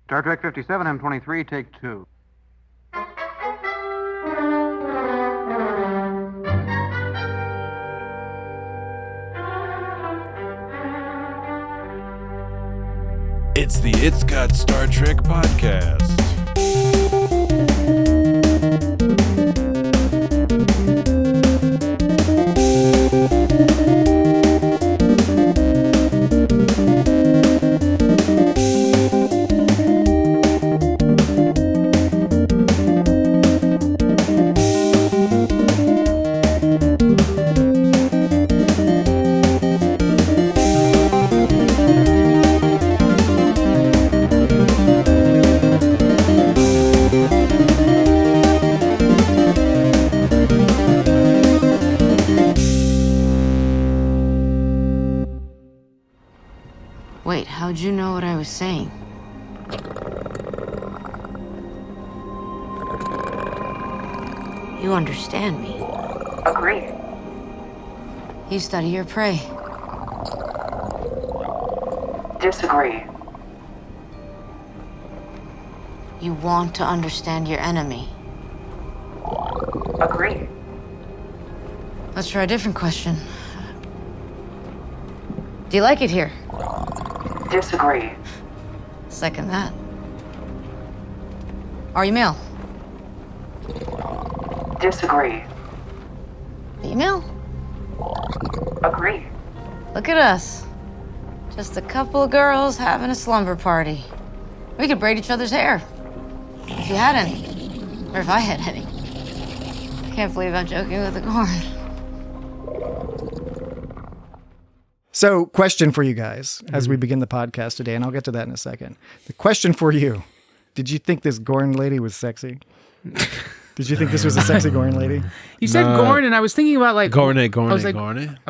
Star Trek 57, M23, take 2. It's the It's Got Star Trek podcast. Wait, how'd you know what I was saying? You understand me. Agree. You study your prey. Disagree. You want to understand your enemy. Agree. Let's try a different question. Do you like it here? Disagree. Second that. Are you male? Disagree. Female? Agree. Look at us. Just a couple of girls having a slumber party. We could braid each other's hair. If you had any. Or if I had any. I can't believe I'm joking with the Gorn. So, question for you guys as we begin the podcast today, and I'll get to that in a second. The question for you, did you think this Gorn lady was sexy? Did you think this was a sexy Gorn lady? You said Gorn, and I was thinking about like... Gorn. I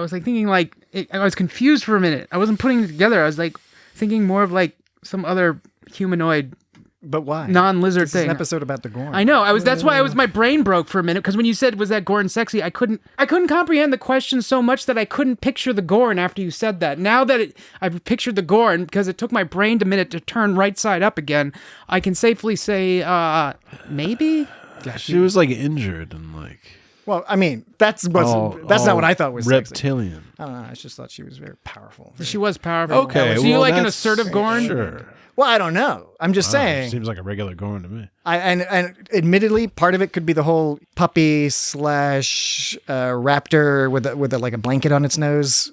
was thinking like... I was confused for a minute. I wasn't putting it together. I was like thinking more of like some other humanoid... But why? Non-lizard This thing. is an episode about the Gorn. I know. That's why my brain broke for a minute, because when you said, was that Gorn sexy, I couldn't comprehend the question so much that I couldn't picture the Gorn after you said that. Now that I've pictured the Gorn, because it took my brain a minute to turn right side up again, I can safely say, maybe? Yeah, she was like injured and like... Well, I mean, that's not what I thought was reptilian. Sexy. I don't know. I just thought she was very powerful. She was powerful. Okay. So you like an assertive Gorn? Sure. Well, I don't know. I'm just saying. Seems like a regular Gorn to me. And admittedly, part of it could be the whole puppy / raptor with like a blanket on its nose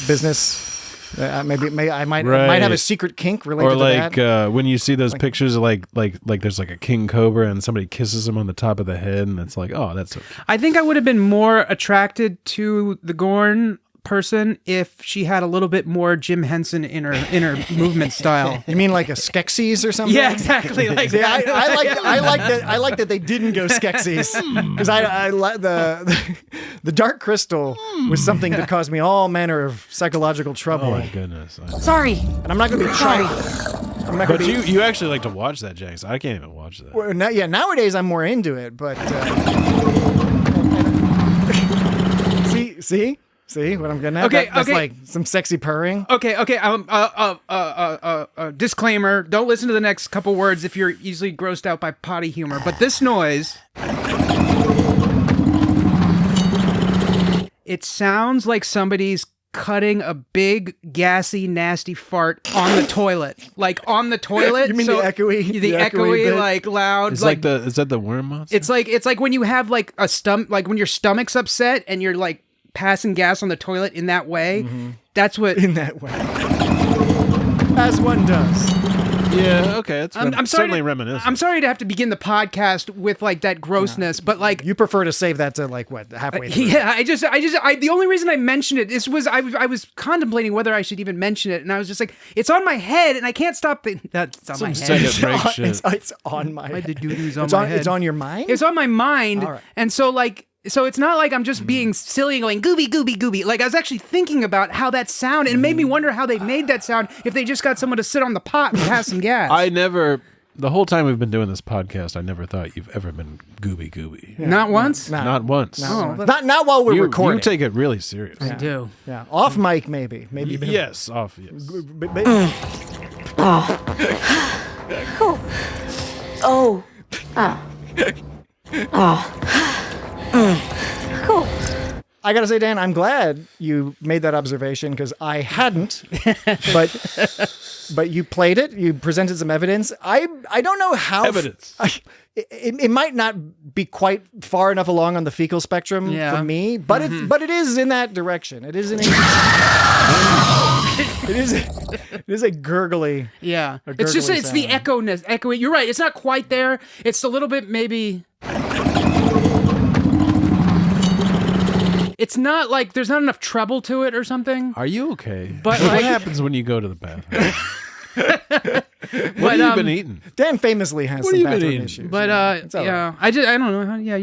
business. Maybe I might have a secret kink related to that. Or like when you see those pictures of like there's like a king cobra and somebody kisses him on the top of the head, and it's like, oh, that's so cute. I think I would have been more attracted to the Gorn person if she had a little bit more Jim Henson in her movement style. You mean like a Skeksis or something? Yeah, exactly. Like yeah, I like that they didn't go Skeksis, because I like the Dark Crystal was something that caused me all manner of psychological trouble. Oh my goodness! Sorry. And I'm not going to be trying. But you actually like to watch that, James. I can't even watch that. Well, nowadays I'm more into it, but See what I'm getting at? That's like some sexy purring. Okay. Disclaimer: don't listen to the next couple words if you're easily grossed out by potty humor. But this noise, it sounds like somebody's cutting a big, gassy, nasty fart on the toilet. Like on the toilet. You mean the echoey? The echoey, like loud. It's like is that the worm monster? It's like when you have like like when your stomach's upset and you're like passing gas on the toilet in that way. Mm-hmm. That's what... In that way. As one does. Yeah, okay. It's I'm certainly reminiscent. I'm sorry to have to begin the podcast with like that grossness, but like... You prefer to save that to like what, halfway through? Yeah, the only reason I mentioned it, I was contemplating whether I should even mention it, and I was just like, it's on my head, and I can't stop thinking... That's on my head. It's on my head. The doo-doo's on my head. It's on your mind? It's on my mind, All right. and so like... So it's not like I'm just being silly and going gooby, gooby, gooby. Like I was actually thinking about how that sounded, and it made me wonder how they made that sound if they just got someone to sit on the pot and pass some gas. The whole time we've been doing this podcast, I never thought you've ever been gooby. Yeah. Not once? Not once. Not while we're recording. You take it really serious. I do. Yeah. Off mic, maybe. Yes, off, yes. Oh. Cool. I gotta say, Dan, I'm glad you made that observation because I hadn't. but you played it. You presented some evidence. I don't know how Evidence. It might not be quite far enough along on the fecal spectrum for me, but it is in that direction. It is it is a gurgly. Yeah. A It's just, gurgly it's the sound. echoing. You're right. It's not quite there. It's a little bit maybe. It's not like there's not enough treble to it or something. Are you okay? But, what like- happens when you go to the bathroom? What But, have you been eating? Dan famously has What some have you been bathroom eating? issues. But It's all yeah, right. I don't know. Yeah,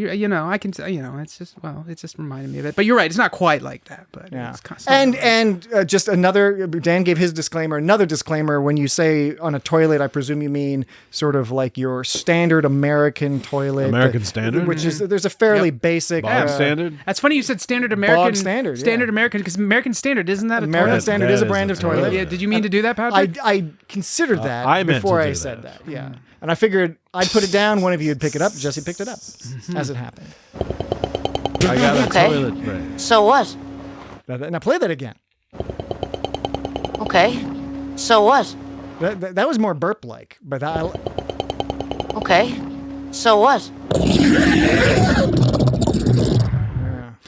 I can. It's just it just reminded me of it. But you're right. It's not quite like that. But Yeah. it's kind of And just another, Dan gave his disclaimer, another disclaimer. When you say on a toilet, I presume you mean sort of like your standard American toilet. American standard? Which is, there's a fairly basic. Bog standard? That's funny. You said standard American. standard, yeah. Standard American, because American Standard isn't that a American toilet? Standard That is a is brand a of toilet. toilet. Yeah. Did you mean to do that, Patrick? I considered that I meant before to I do said that. that. Yeah. And I figured I'd put it down, one of you would pick it up. Jesse picked it up as it happened. I got a Okay. toilet break. So what? Now play that again. Okay. So what? That was more burp-like, but Okay. So what?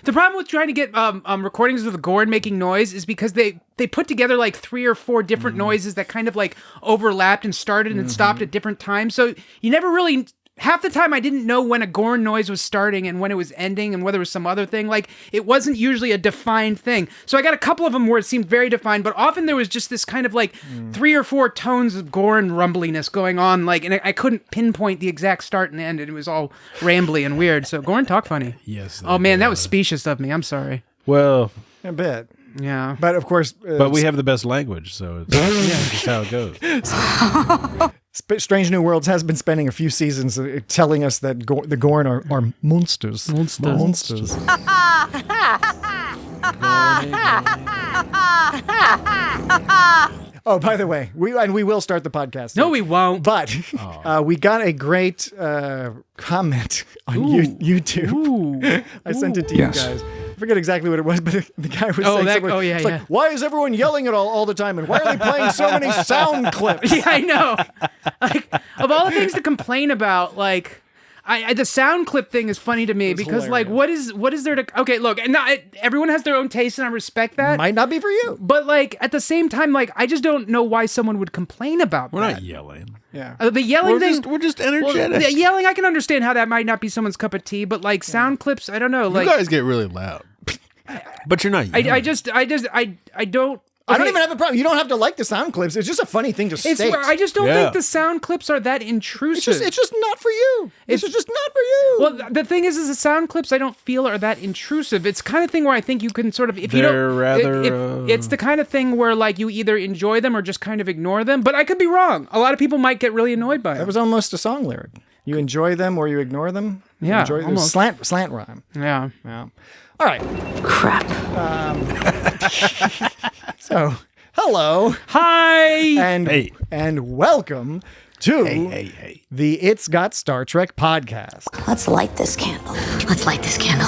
The problem with trying to get recordings of the Gorn making noise is because they put together like 3 or 4 different noises that kind of like overlapped and started and stopped at different times. So you never really. Half the time I didn't know when a Gorn noise was starting and when it was ending and whether it was some other thing. Like, it wasn't usually a defined thing. So I got a couple of them where it seemed very defined, but often there was just this kind of like 3 or 4 tones of Gorn rumbliness going on. Like, and I couldn't pinpoint the exact start and end, and it was all rambly and weird. So Gorn talk funny. Yes. Oh man, that was specious of me. I'm sorry. Well, a bit. Yeah. But of course, but we have the best language, so it's just how it goes. Strange New Worlds has been spending a few seasons telling us that the Gorn are monsters. Monsters. Oh, by the way, we will start the podcast. No, we won't. But we got a great comment on YouTube. Ooh. I sent it to you guys. I forget exactly what it was, but the guy was saying something. Oh, yeah, it's yeah. like, why is everyone yelling it all the time? And why are they playing so many sound clips? Yeah, I know. Like, of all the things to complain about, like, the sound clip thing is funny to me because, like, what is there to? Okay, look, and not, everyone has their own taste, and I respect that. Might not be for you. But like at the same time, like I just don't know why someone would complain about We're that. not yelling. Yeah. The yelling thing. We're just Well, energetic. the yelling, I can understand how that might not be someone's cup of tea, but like sound clips, I don't know. Like you guys get really loud, but you're not yelling. I don't. I don't okay, even have a problem. You don't have to like the sound clips. It's just a funny thing to It's state. I just don't Yeah. think the sound clips are that intrusive. It's just not for you. It's just not for you. Well, the thing is the sound clips I don't feel are that intrusive. It's kind of thing where I think you can sort of, if you They're don't, rather, it's the kind of thing where like you either enjoy them or just kind of ignore them. But I could be wrong. A lot of people might get really annoyed by That them. was almost a song lyric. You enjoy them or you ignore them. You Yeah, enjoy them. almost. Slant rhyme. Yeah. Yeah. All right. Crap. So, hello Hi. and Hey. and welcome to Hey. the It's Got Star Trek podcast. Let's light this candle. Let's light this candle.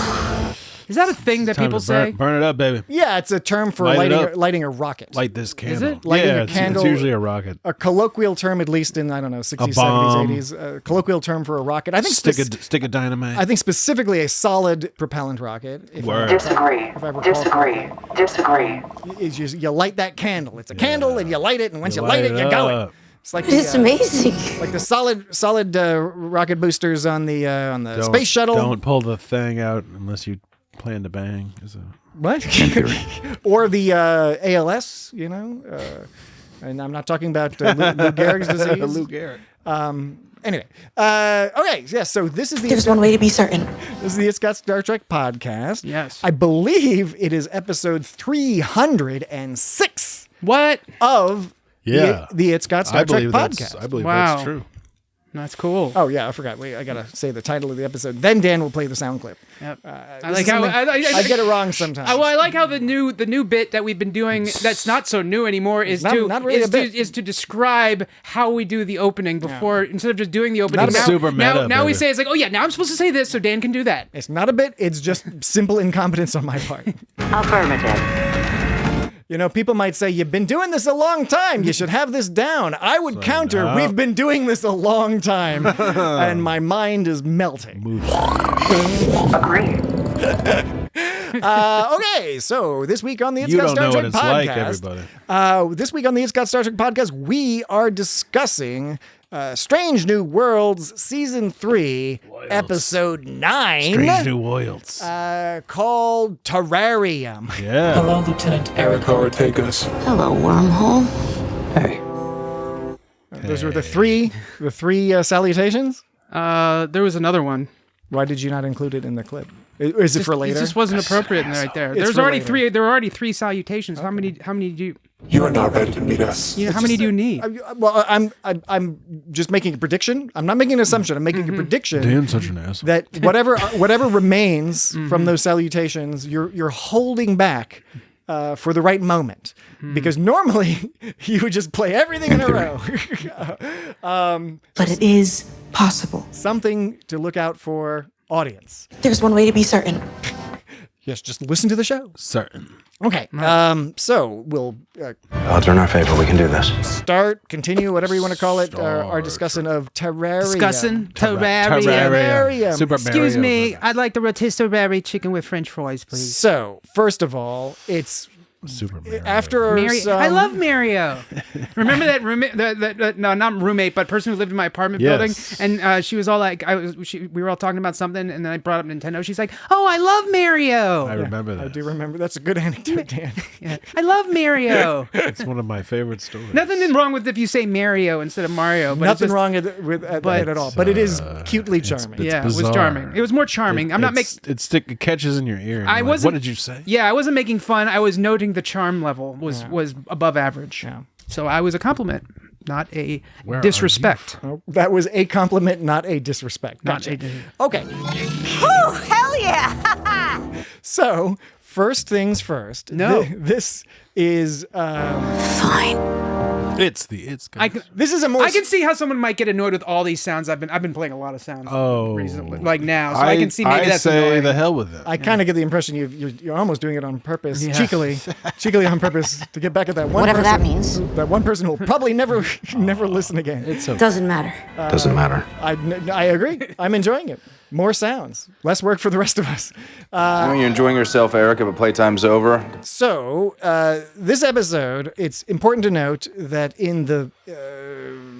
Is that a thing that Time people to say? burn it up, baby. Yeah, it's a term for Light it up. lighting a rocket. Light this candle. it? Lighting yeah, a it's candle- usually a rocket. A colloquial term, at least in, I don't know, 60s, 70s, bomb. 80s. A colloquial term for a rocket. I think Stick a dynamite. I think specifically a solid propellant rocket. If Word. Disagree. If I recall Disagree. Disagree. is you light that candle. It's a candle and you light it, and once you light it, you're up. going. It's like It's amazing. like the solid rocket boosters on the Don't- space shuttle. Don't pull the thing out unless you plan to bang. What? Or the ALS, you know? And I'm not talking about Lou Gehrig's disease. Lou Gehrig. Anyway, okay, yeah. So this is There's one way to be certain. this is the It's Got Star Trek podcast. Yes. I believe it is episode 306 What? of Yeah. the It's Got Star Trek I podcast. believe Wow. that's true. That's cool. Oh yeah, I forgot. Wait, I gotta say the title of the episode. Then Dan will play the sound clip. Yep. I I get it wrong sometimes. I like how the new bit that we've been doing that's not so new anymore is not really a bit. to describe how we do the opening before instead of just doing the opening. Not a bit. Super meta, now we baby. say it's like, oh yeah, now I'm supposed to say this so Dan can do that. It's not a bit. It's just simple incompetence on my part. Affirmative. You know, people might say, you've been doing this a long time. You should have this down. I would counter, no. we've been doing this a long time. And my mind is melting. Agree. Okay, so this week on the It's You Got don't Star know Trek what it's like, podcast, everybody. this week on the It's Got Star Trek podcast, we are discussing Strange New Worlds Season 3, Episode 9. Strange New Worlds. Called Terrarium. Yeah. Hello, Lieutenant Erica Ortegas. Hello, wormhole. Hey. Those were the three salutations? There was another one. Why did you not include it in the clip? Is it for later? It just wasn't appropriate right there. It's There's for already later. three. There were already 3 salutations. How many do you? You are not ready to meet us. How many do you need? Well, I'm just making a prediction. I'm not making an assumption. I'm making a prediction Dan's such an asshole. that whatever remains from those salutations, you're holding back for the right moment. Because normally you would just play everything in a row. But it is possible. Something to look out for, audience. There's one way to be certain. Yes, just listen to the show. Certain. Okay. So we'll Odds are in our favor. We can do this. continue, whatever you want to call it, our discussion of Terrarium. Discussing Terrarium. Super Excuse Mario. me, I'd like the rotisserie chicken with French fries, please. So, first of all, it's Super Mario. after some... I love Mario. Remember that roommate? No, not roommate, but person who lived in my apartment building. Yes. And she was all like, we were all talking about something, and then I brought up Nintendo. She's like, "Oh, I love Mario." I remember that. I do remember. That's a good anecdote, Dan. Yeah. I love Mario. It's one of my favorite stories. Nothing wrong with if you say Mario instead of Mario. But Nothing it's just, wrong with it at all. But it is cutely charming. Yeah, it was bizarre. charming. It was more charming. I'm not making. It catches in your ear. And I you're like, wasn't. What did you say? Yeah, I wasn't making fun. I was noting the charm level was above average. Yeah. So I was a compliment, not a Where are disrespect. Oh, that was a compliment, not a disrespect. Not Gotcha. a- Okay. Oh, hell yeah! So, first things first. No. This is... Fine. It's this is a more... I can see how someone might get annoyed with all these sounds. I've been playing a lot of sounds recently, like now, so I can see maybe that's say annoying. the hell with it. I kind of get the impression you're almost doing it on purpose, cheekily on purpose to get back at that one Whatever person. that means. That one person who will probably never listen again. It's okay. Doesn't matter. Doesn't matter. I agree. I'm enjoying it. More sounds, less work for the rest of us. I know you're enjoying yourself, Erica, but playtime's over. So, this episode, it's important to note that in the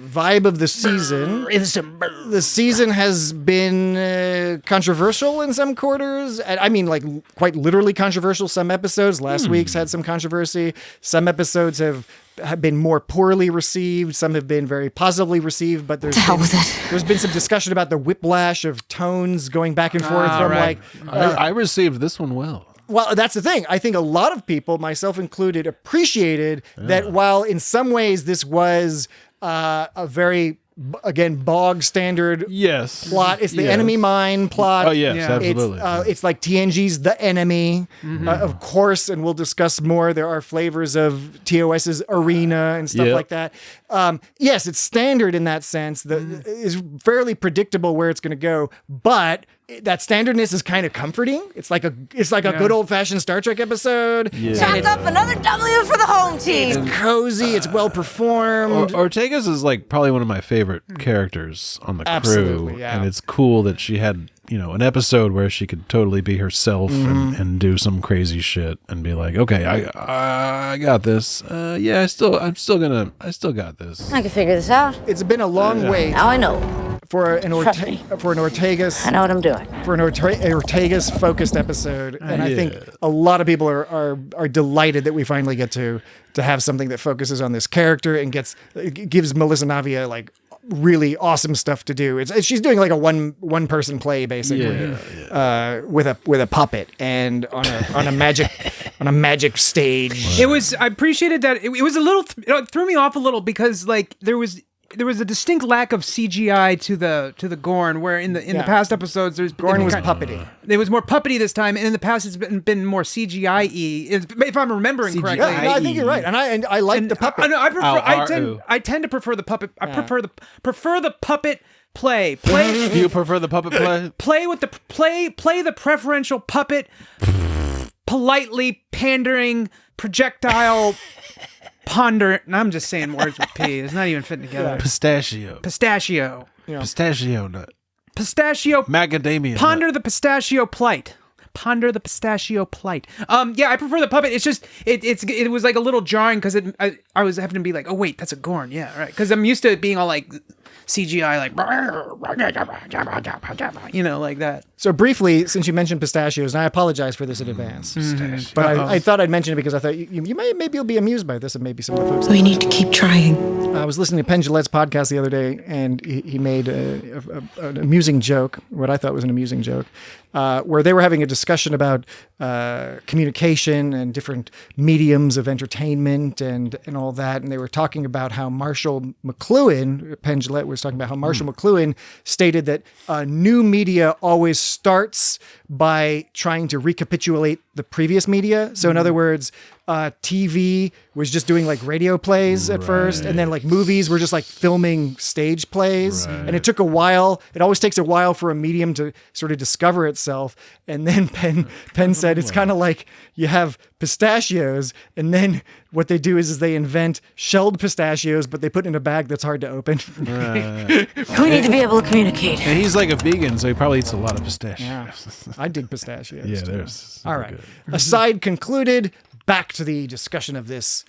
vibe of the season has been controversial in some quarters. And I mean, like, quite literally controversial. Some episodes, last week's had some controversy. Some episodes have been more poorly received. Some have been very positively received, but there's been some discussion about the whiplash of tones going back and forth from right. I received this one well. Well, that's the thing. I think a lot of people, myself included, appreciated that while in some ways this was a very, again, bog standard plot. It's the enemy mine plot. Oh, yes, Yeah. absolutely. It's like TNG's The Enemy, of course, and we'll discuss more. There are flavors of TOS's Arena and stuff Yep. like that. Yes, it's standard in that sense. It's fairly predictable where it's going to go, but that standardness is kind of comforting. It's like a good old fashioned Star Trek episode. Chalk up another W for the home team. It's cozy. It's well performed. Ortegas is like probably one of my favorite characters on the crew. Absolutely, yeah. And it's cool that she had, an episode where she could totally be herself and do some crazy shit and be like, okay, I got this. I still got this. I can figure this out. It's been a long wait Now I know. for an Trust me. Ortegas I know what I'm doing. for an Ortegas focused episode, and I think a lot of people are delighted that we finally get to have something that focuses on this character and gives Melissa Navia like really awesome stuff to do. She's doing like a one person play basically, with a puppet and on a magic stage. I appreciated that. It was a little, it threw me off a little because like there was. there was a distinct lack of CGI to the Gorn, where in the past episodes there's Gorn was puppety. It was more puppety this time, and in the past it's been more CGI-y. If I'm remembering CGI. correctly. Yeah, no, I think you're right, and I like the puppet. I tend to prefer the puppet. I prefer the puppet play. Do you prefer the puppet play? Play the preferential puppet, politely pandering projectile. Ponder. And I'm just saying words with P. It's not even fitting together. Pistachio. Yeah. Pistachio nut. Pistachio. Macadamia. Ponder nut. the pistachio plight. Ponder the pistachio plight. Yeah, I prefer the puppet. It's just it was like a little jarring because I was having to be like, oh wait, that's a Gorn. Yeah, right. Because I'm used to it being all like CGI, like like that. So briefly, since you mentioned pistachios, and I apologize for this in advance, but I thought I'd mention it because I thought maybe you'll be amused by this, and maybe some of the folks. We need to keep trying. I was listening to Penn Jillette's podcast the other day, and he made an amusing joke, what I thought was an amusing joke, where they were having a discussion about communication and different mediums of entertainment and all that, and they were talking about how Marshall McLuhan, Penn Jillette was talking about how Marshall McLuhan stated that new media always starts by trying to recapitulate the previous media. So in other words, TV was just doing like radio plays at first, and then like movies were just like filming stage plays. And it took a while. It always takes a while for a medium to sort of discover itself. And then Penn said it's kind of like you have pistachios, and then what they do is they invent shelled pistachios, but they put in a bag that's hard to open. We need to be able to communicate. And he's like a vegan, so he probably eats a lot of pistachios. Yeah, I dig pistachios. Yeah, too. there's All right. good. Aside concluded. Back to the discussion of this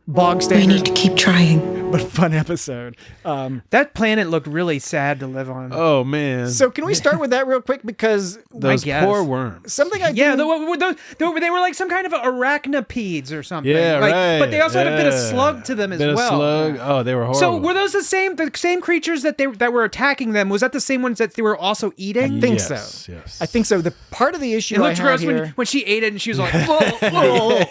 bog standard. We need to keep trying. But fun episode. That planet looked really sad to live on. Oh man! So can we start with that real quick, because those poor worms. Something I yeah, didn't... they were like some kind of arachnopedes or something. Yeah, like, right. But they also had a bit of slug to them as bit well. Of slug. Oh, they were horrible. So were those the same creatures that were attacking them? Was that the same ones that they were also eating? I think yes, so. Yes. I think so. The part of the issue It I looked had gross here... when she ate it, and she was like, "Whoa."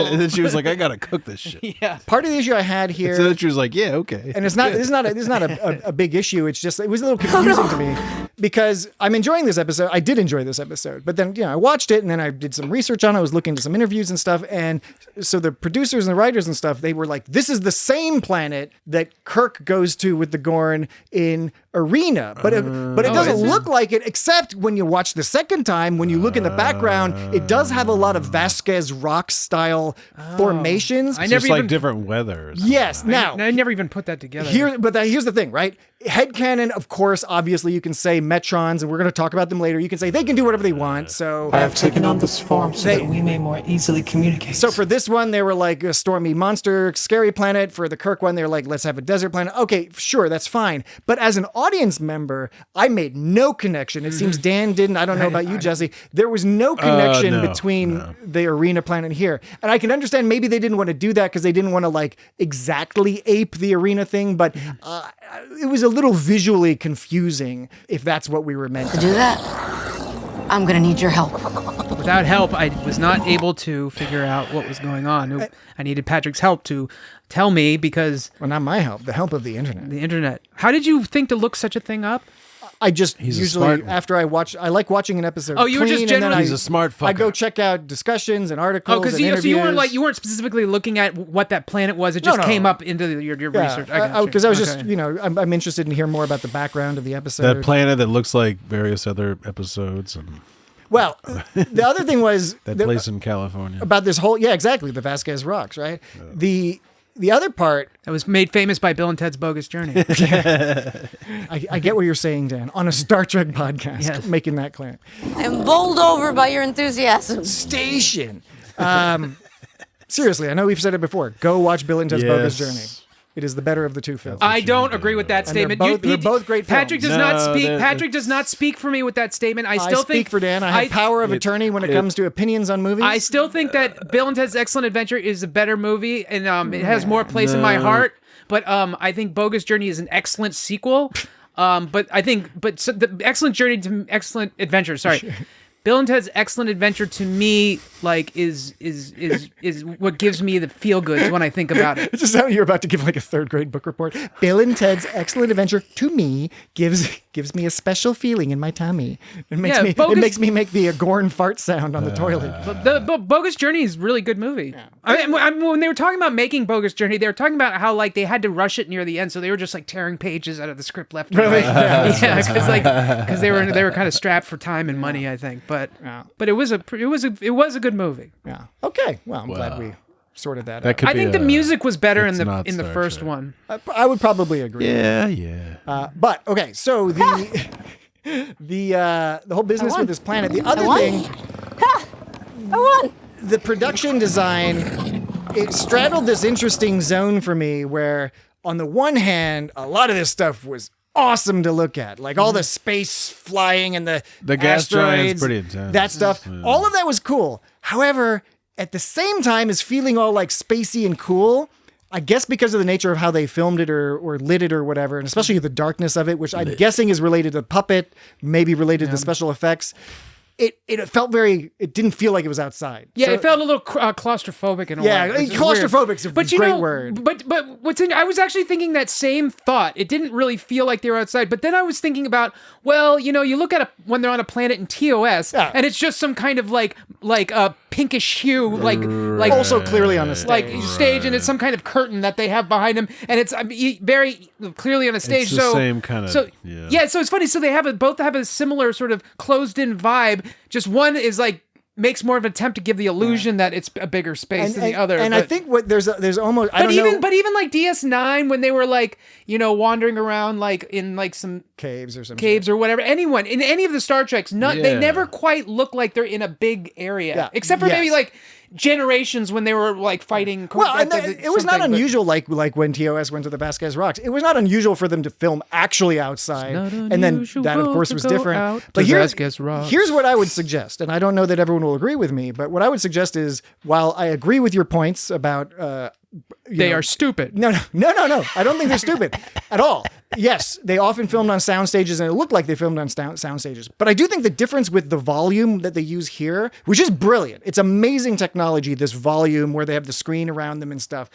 And then she was like, "I gotta cook this shit." Yeah. Part of the issue I had here... So then she was like, "Yeah, okay." And it's not. This is not a big issue. It's just it was a little confusing to me because I'm enjoying this episode. I did enjoy this episode, but then I watched it and then I did some research on it. I was looking to some interviews and stuff, and so the producers and the writers and stuff, they were like, "This is the same planet that Kirk goes to with the Gorn in Arena, but it doesn't look like it, except when you watch the second time. When you look in the background, it does have a lot of Vasquez rock style formations. It's just like different weather. Yes. Now I never even put that together. Here's the thing, right? Headcanon, of course, obviously you can say Metrons, and we're going to talk about them later. You can say they can do whatever they want. So I have taken on this form so that we may more easily communicate. So for this one, they were like a stormy monster, scary planet. For the Kirk one, they're like, let's have a desert planet. Okay, sure, that's fine. But as an audience member, I made no connection. It seems Dan didn't. I don't know about you, Jesse. There was no connection between the Arena planet here. And I can understand maybe they didn't want to do that because they didn't want to like exactly ape the Arena thing, but it was a little visually confusing if that's what we were meant to do that. I'm gonna need your help. Without help, I was not able to figure out what was going on. I needed Patrick's help to tell me because... Well, not my help, the help of the internet. The internet. How did you think to look such a thing up? I just usually, after I like watching an episode. Oh, you were just generally... He's a smart fucker. I go check out discussions and articles and interviews. So you weren't specifically looking at what that planet was. It just came up into your research. Because I was just, I'm interested in hearing more about the background of the episode. That planet that looks like various other episodes. Well, the other thing was... that place in California. About this whole... Yeah, exactly. The Vasquez Rocks, right? Yeah. The other part... That was made famous by Bill and Ted's Bogus Journey. I get what you're saying, Dan. On a Star Trek podcast, making that clear. I am bowled over by your enthusiasm. Station. Seriously, I know we've said it before. Go watch Bill and Ted's Bogus Journey. It is the better of the two films. I don't agree with that statement. They're both great films. Patrick does not speak. Patrick does not speak for me with that statement. I still speak for Dan. I have power of attorney when it comes to opinions on movies. I still think that Bill and Ted's Excellent Adventure is a better movie, and it has more place in my heart. But I think Bogus Journey is an excellent sequel. The Excellent Journey to Excellent Adventure. Sorry. Bill and Ted's Excellent Adventure to me, like, is what gives me the feel goods when I think about it. It's just how you're about to give like a third grade book report. Bill and Ted's Excellent Adventure to me gives me a special feeling in my tummy. It makes me make the Gorn fart sound on the toilet. But Bogus Journey is a really good movie. Yeah. I mean, when they were talking about making Bogus Journey, they were talking about how like they had to rush it near the end, so they were just like tearing pages out of the script left and right. Because they were kind of strapped for time and money, I think. But it was a good movie. Yeah. Okay. Well, I'm glad we sorted that out. I think the music was better in the first one. I would probably agree. Yeah. But okay, so the whole business with this planet. The other thing, I won. the production design, it straddled this interesting zone for me where, on the one hand, a lot of this stuff was awesome to look at, like all the space flying and the gas giant's asteroids, pretty intense. that stuff. Yeah. All of that was cool. However, at the same time as feeling all like spacey and cool, I guess because of the nature of how they filmed it or lit it or whatever, and especially the darkness of it, which I'm guessing is related to the puppet, maybe related to special effects. It felt it didn't feel like it was outside. Yeah, So- it felt a little claustrophobic in a way. Yeah, claustrophobic's a great word. But I was actually thinking that same thought. It didn't really feel like they were outside. But then I was thinking about, well, you look at when they're on a planet in TOS, and it's just some kind of like a pinkish hue, like also clearly on a stage. Stage, and it's some kind of curtain that they have behind them, and it's very clearly on a stage. It's the same kind of. So it's funny. So they both have a similar sort of closed-in vibe. Just one is like makes more of an attempt to give the illusion that it's a bigger space than the other. And I think there's almost I don't know. But even like DS9 when they were like wandering around like in like some caves or whatever. Anyone in any of the Star Treks, they never quite look like they're in a big area, except for maybe like Generations when they were like fighting. Well, and it was not unusual, like when TOS went to the Vasquez Rocks. It was not unusual for them to film actually outside, and then that of course was different. But here's what I would suggest, and I don't know that everyone will agree with me, but what I would suggest is, while I agree with your points about they are stupid. No. I don't think they're stupid at all. Yes, they often filmed on sound stages, and it looked like they filmed on sound stages. But I do think the difference with the volume that they use here, which is brilliant. It's amazing technology, this volume where they have the screen around them and stuff.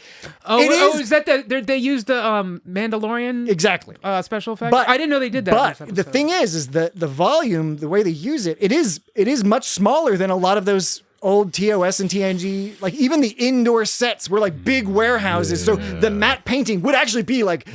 Is that they used the Mandalorian exactly special effect? But I didn't know they did that. But the thing is that the volume, the way they use it, it is much smaller than a lot of those old TOS and TNG, like even the indoor sets were like big warehouses. So the matte painting would actually be like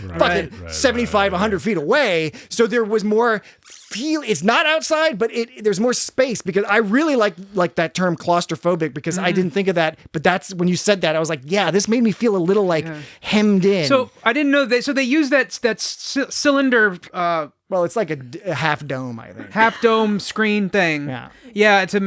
75, 100 feet away. So there was more feel. It's not outside, but there's more space, because I really like that term claustrophobic, because I didn't think of that. But that's when you said that, I was like, yeah, this made me feel a little like hemmed in. So I didn't know so they use that cylinder. Well, it's like a half dome, I think. Half dome screen thing. Yeah.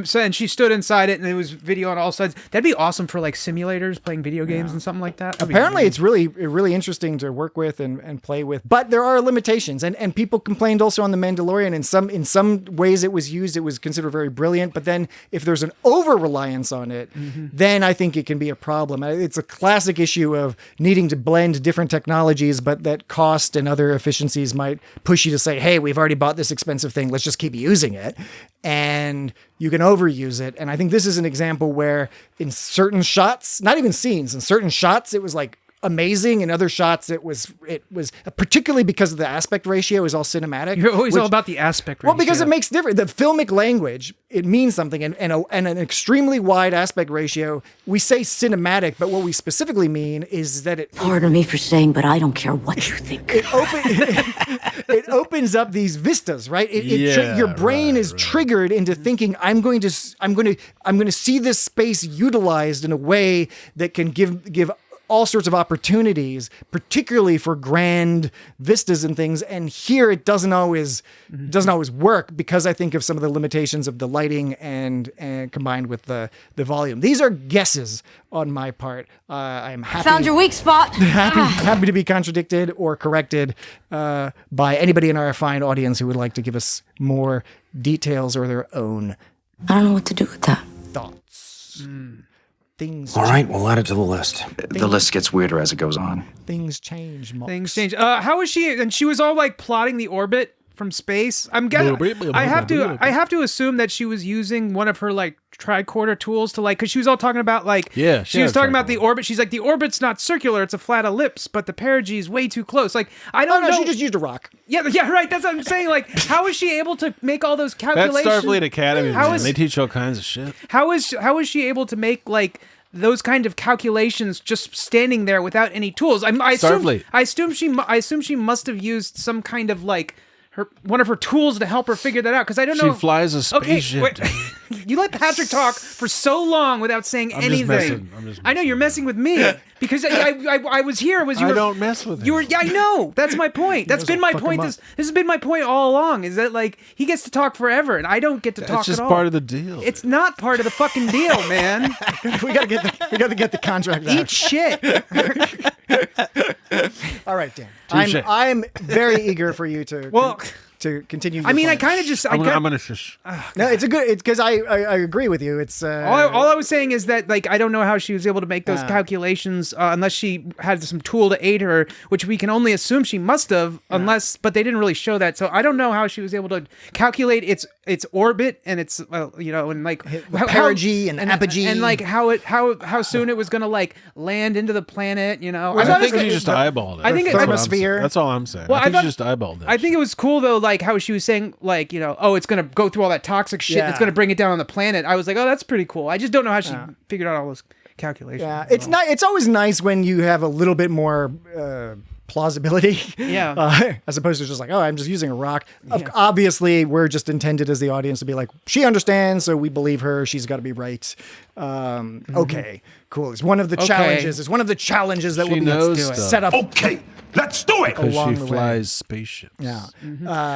And she stood inside it, and it was video on all sides. That'd be awesome for like simulators, playing video games and something like that. Apparently, it's really interesting to work with and play with. But there are limitations, and people complained also on The Mandalorian. In some ways, it was considered very brilliant. But then, if there's an over reliance on it, then I think it can be a problem. It's a classic issue of needing to blend different technologies, but that cost and other efficiencies might push you to say, hey, we've already bought this expensive thing, let's just keep using it. And you can overuse it. And I think this is an example where in certain shots, not even scenes, in certain shots, it was like amazing. In other shots, it was particularly because of the aspect ratio is all cinematic. You're always all about the aspect ratio. Well, because it makes different. The filmic language, it means something, and an extremely wide aspect ratio. We say cinematic, but what we specifically mean is that it. Pardon me for saying, but I don't care what you think. It opens up these vistas, right? Your brain is triggered into thinking, I'm going to see this space utilized in a way that can give all sorts of opportunities, particularly for grand vistas and things. And here it doesn't always work, because I think of some of the limitations of the lighting and combined with the volume. These are guesses on my part. I'm happy. Found your weak spot. Happy to be contradicted or corrected by anybody in our fine audience who would like to give us more details or their own. I don't know what to do with that. Thoughts. Things. All right, we'll add it to the list. The list gets weirder as it goes on. Things change. Things change. How was she? And she was all like plotting the orbit from space. I have to assume that she was using one of her like tricorder tools to like, because she was all talking about like, she was talking about the orbit. She's like, the orbit's not circular, it's a flat ellipse, but the perigee is way too close. Like, I don't know. She just used a rock. Yeah, right. That's what I'm saying. Like, how is she able to make all those calculations? That's Starfleet Academy. They teach all kinds of shit. How is she able to make like those kind of calculations just standing there without any tools? I assume she must have used some kind of like one of her tools to help her figure that out, because I don't know. She flies a spaceship. Okay, you let Patrick talk for so long without saying anything. I know you're messing with me because I was here. I don't mess with him. You were. Yeah, I know. That's my point. That's been my point. This has been my point all along. Is that like he gets to talk forever and I don't get to talk at all. It's just part of the deal. It's not part of the fucking deal, man. we gotta get the contract out. Eat shit. All right, Dan. I'm very eager for you to continue. I mean, I kind of just. I'm gonna shush. No, it's because I agree with you. It's all I was saying is that like I don't know how she was able to make those calculations unless she had some tool to aid her, which we can only assume she must have, but they didn't really show that. So I don't know how she was able to calculate its orbit and its and like perigee and apogee and like how soon it was gonna like land into the planet. I think she just eyeballed it. I think thermosphere. That's all I'm saying. Well, I think she just eyeballed it. I think it was cool though, like how she was saying, like it's gonna go through all that toxic shit. It's gonna bring it down on the planet. I was like, oh, that's pretty cool. I just don't know how she figured out all those calculations. Yeah, it's always nice when you have a little bit more plausibility. Yeah. As opposed to just like, oh, I'm just using a rock. Yeah. Obviously, we're just intended as the audience to be like, she understands, so we believe her. She's got to be right. Okay, cool. It's one of the challenges. It's one of the challenges that will be set up. Okay. Let's do it! Because she flies spaceships. Yeah.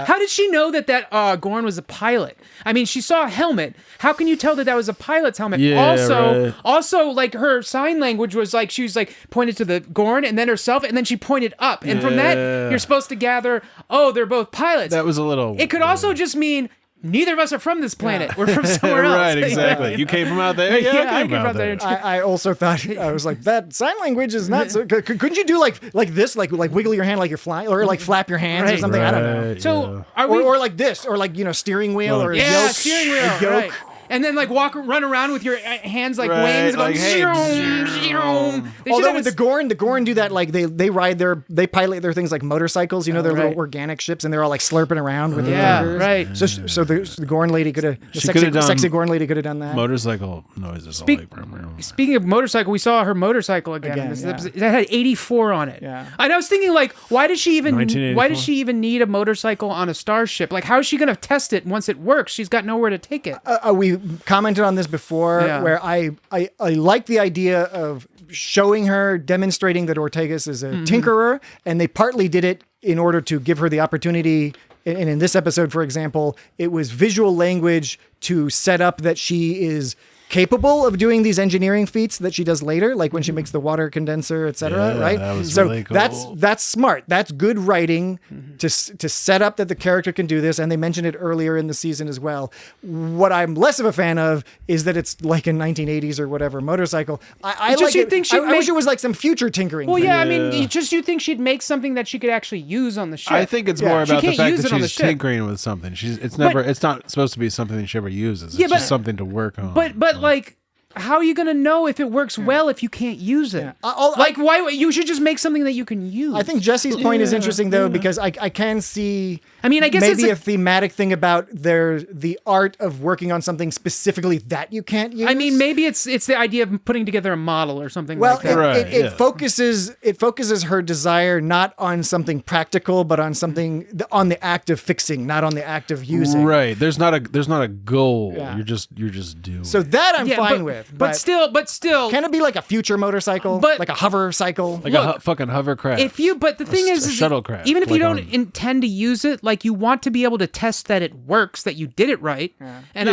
How did she know that Gorn was a pilot? I mean, she saw a helmet. How can you tell that was a pilot's helmet? Yeah, Also, like her sign language was like she was like pointed to the Gorn and then herself, and then she pointed up. And from that, you're supposed to gather, they're both pilots. That was a little. It could also just mean. Neither of us are from this planet. We're from somewhere else. Right, exactly. You came from out there? Yeah, I came from out there. I also thought, I was like, that sign language is not so good. Couldn't you do like this, like wiggle your hand like you're flying, or like flap your hands or something? I don't know. So are we... Or like this, or like, steering wheel or yoke. Steering wheel, right. And then like run around with your hands like wings, like, going. Although with the Gorn do that like they pilot their things like motorcycles, their little organic ships, and they're all like slurping around with their fingers. Right. So the Gorn lady could have, sexy Gorn lady could have done that. Motorcycle noises. Speaking of motorcycle, we saw her motorcycle again. That had 84 on it. Yeah. And I was thinking like, why does she even need a motorcycle on a starship? Like, how is she going to test it once it works? She's got nowhere to take it. We commented on this before, where I like the idea of showing her, demonstrating that Ortegas is a tinkerer, and they partly did it in order to give her the opportunity. And in this episode, for example, it was visual language to set up that she is capable of doing these engineering feats that she does later, like when she makes the water condenser, etc. Right? That was really cool. That's smart. That's good writing to set up that the character can do this, and they mentioned it earlier in the season as well. What I'm less of a fan of is that it's like a 1980s or whatever motorcycle. I wish it was like some future tinkering. Well, thing. I mean, you think she'd make something that she could actually use on the ship. I think it's more about the fact that she's tinkering with something. It's not supposed to be something that she ever uses. It's just something to work on. But like, how are you going to know if it works well if you can't use it? Why you should just make something that you can use. I think Jesse's point is interesting though, because I can see. I mean, I guess maybe it's a thematic thing about the art of working on something specifically that you can't use. I mean, maybe it's the idea of putting together a model or something. Well, like that. It focuses her desire not on something practical, but on something on the act of fixing, not on the act of using. Right. There's not a goal. Yeah. You're just doing. So that I'm fine with. But still, can it be like a future motorcycle, like a hover cycle, like a fucking hovercraft? But the thing is shuttlecraft. Even if you don't intend to use it, like you want to be able to test that it works, that you did it right, and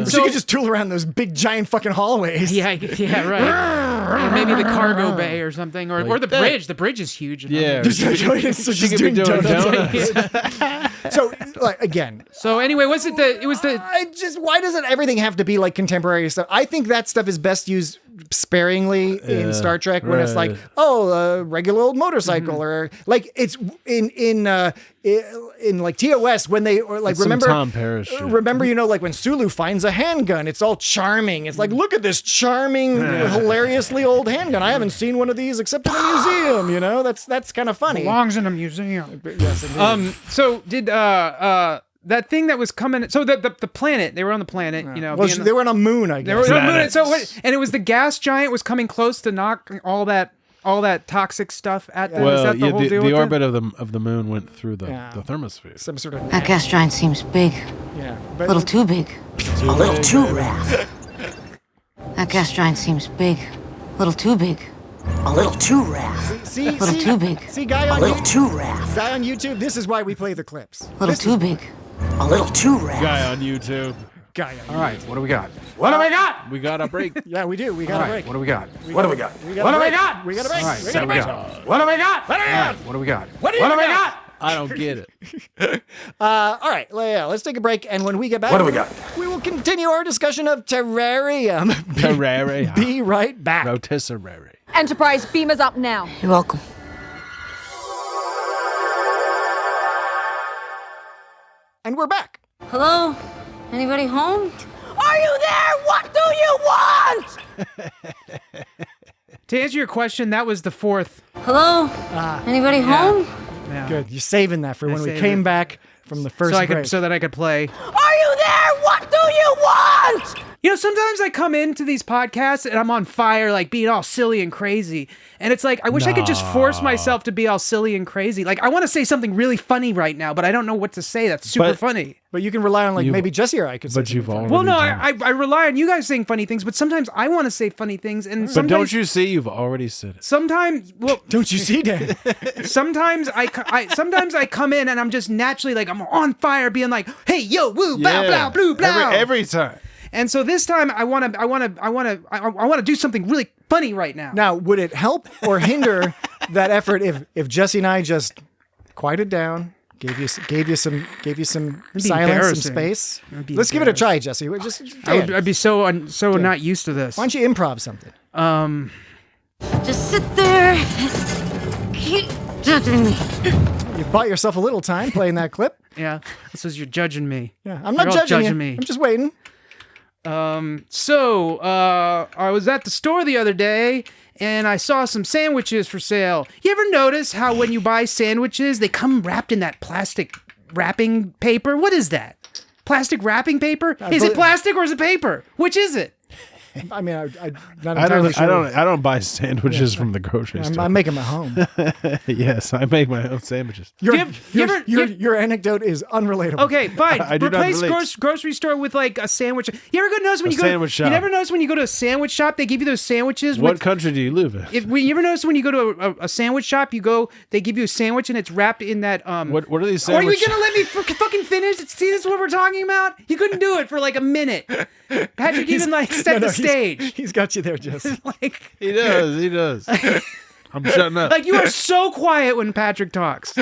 so you could just tool around those big giant fucking hallways. Yeah, right. Or maybe the cargo bay or something, or the bridge. The bridge is huge. Yeah, she could be doing donuts. So again. So anyway, why doesn't everything have to be like contemporary stuff? I think that stuff is best used sparingly in Star Trek when it's like, oh, a regular old motorcycle, or like it's in like TOS when they or like It's remember some Tom Paris shit. remember like when Sulu finds a handgun, it's all charming. It's like, look at this charming, hilariously old handgun. I haven't seen one of these except in a museum. That's kind of funny. Belongs in a museum. Yes, indeed. So did that thing that was coming? So the planet, they were on the planet. Well, they were on a moon, I guess. They were on a moon. So and it was the gas giant was coming close to knock all that toxic stuff at them. Well, Is that the whole deal the with orbit it? of the moon went through the thermosphere. Some sort of That gas giant seems big. yeah, A little too big. A little too rough. That gas giant seems big. A little too big. A little too rough. See, Little too big. See, guy A on little too rough. guy on YouTube. This is why we play the clips. A little too big. A little too rough. Guy on YouTube. Guy on All right, what do we got? What do we got? We got a break. Yeah, we do. We got All a right, break. what do we got? We What do got we a got? break. What do we got? We got a break. All right, We so got a we break. got. What do we got? All right, what do we got? What do we got? I don't get it. All right, let's take a break, and when we get back, What do we got? We will continue our discussion of Terrarium. Terrarium. Be right back. Rotisserie. Enterprise, beam is up now. You're welcome. And we're back. Hello? Anybody home? Are you there? What do you want? To answer your question, that was the fourth. Hello? Anybody home? Yeah. Good. You're saving that for when we saved came it. back from the first break. So that I could play. Are you there? What do you want? Sometimes I come into these podcasts and I'm on fire, like being all silly and crazy. And it's like, I wish I could just force myself to be all silly and crazy. Like, I want to say something really funny right now, but I don't know what to say that's super funny. But you can rely on, like, maybe Jesse or I could say But you've something already funny. Well, no, done it. I rely on you guys saying funny things, but sometimes I want to say funny things. And But sometimes, don't you see? You've already said it. Sometimes, well, Don't you see, Dan? sometimes I come in and I'm just naturally like, I'm on fire being like, hey, yo, woo, blah, blah, blue, blah. Every time. And so this time I want to do something really funny right now. Now, would it help or hinder that effort if Jesse and I just quieted down, gave you some silence, some embarrassing. space? It'd be Let's give it a try, Jesse. I'd be so not used to this. Why don't you improv something? Just sit there and keep judging me. You bought yourself a little time playing that clip. Yeah, this is you're judging me. Yeah, I'm not You're all judging you. me. I'm just waiting. So I was at the store the other day and I saw some sandwiches for sale. You ever notice how when you buy sandwiches, they come wrapped in that plastic wrapping paper? What is that? Plastic wrapping paper? Is it plastic or is it paper? Which is it? I mean, I'm not entirely sure. I don't buy sandwiches from the grocery store. I'm making my home. Yes, I make my own sandwiches. Your anecdote is unrelatable. Okay, fine. I do not Replace relate. grocery store with like a sandwich. You ever notice when you go? Sandwich shop. You never notice when you go to a sandwich shop, they give you those sandwiches. What with, country do you live in? you ever notice when you go to a sandwich shop, they give you a sandwich and it's wrapped in that. What are these Are sandwiches? you gonna let me fucking finish? See, this is what we're talking about. You couldn't do it for like a minute. Patrick even like set the stage. He's got you there, Jesse. Like He does. I'm shutting up. like you are so quiet when Patrick talks.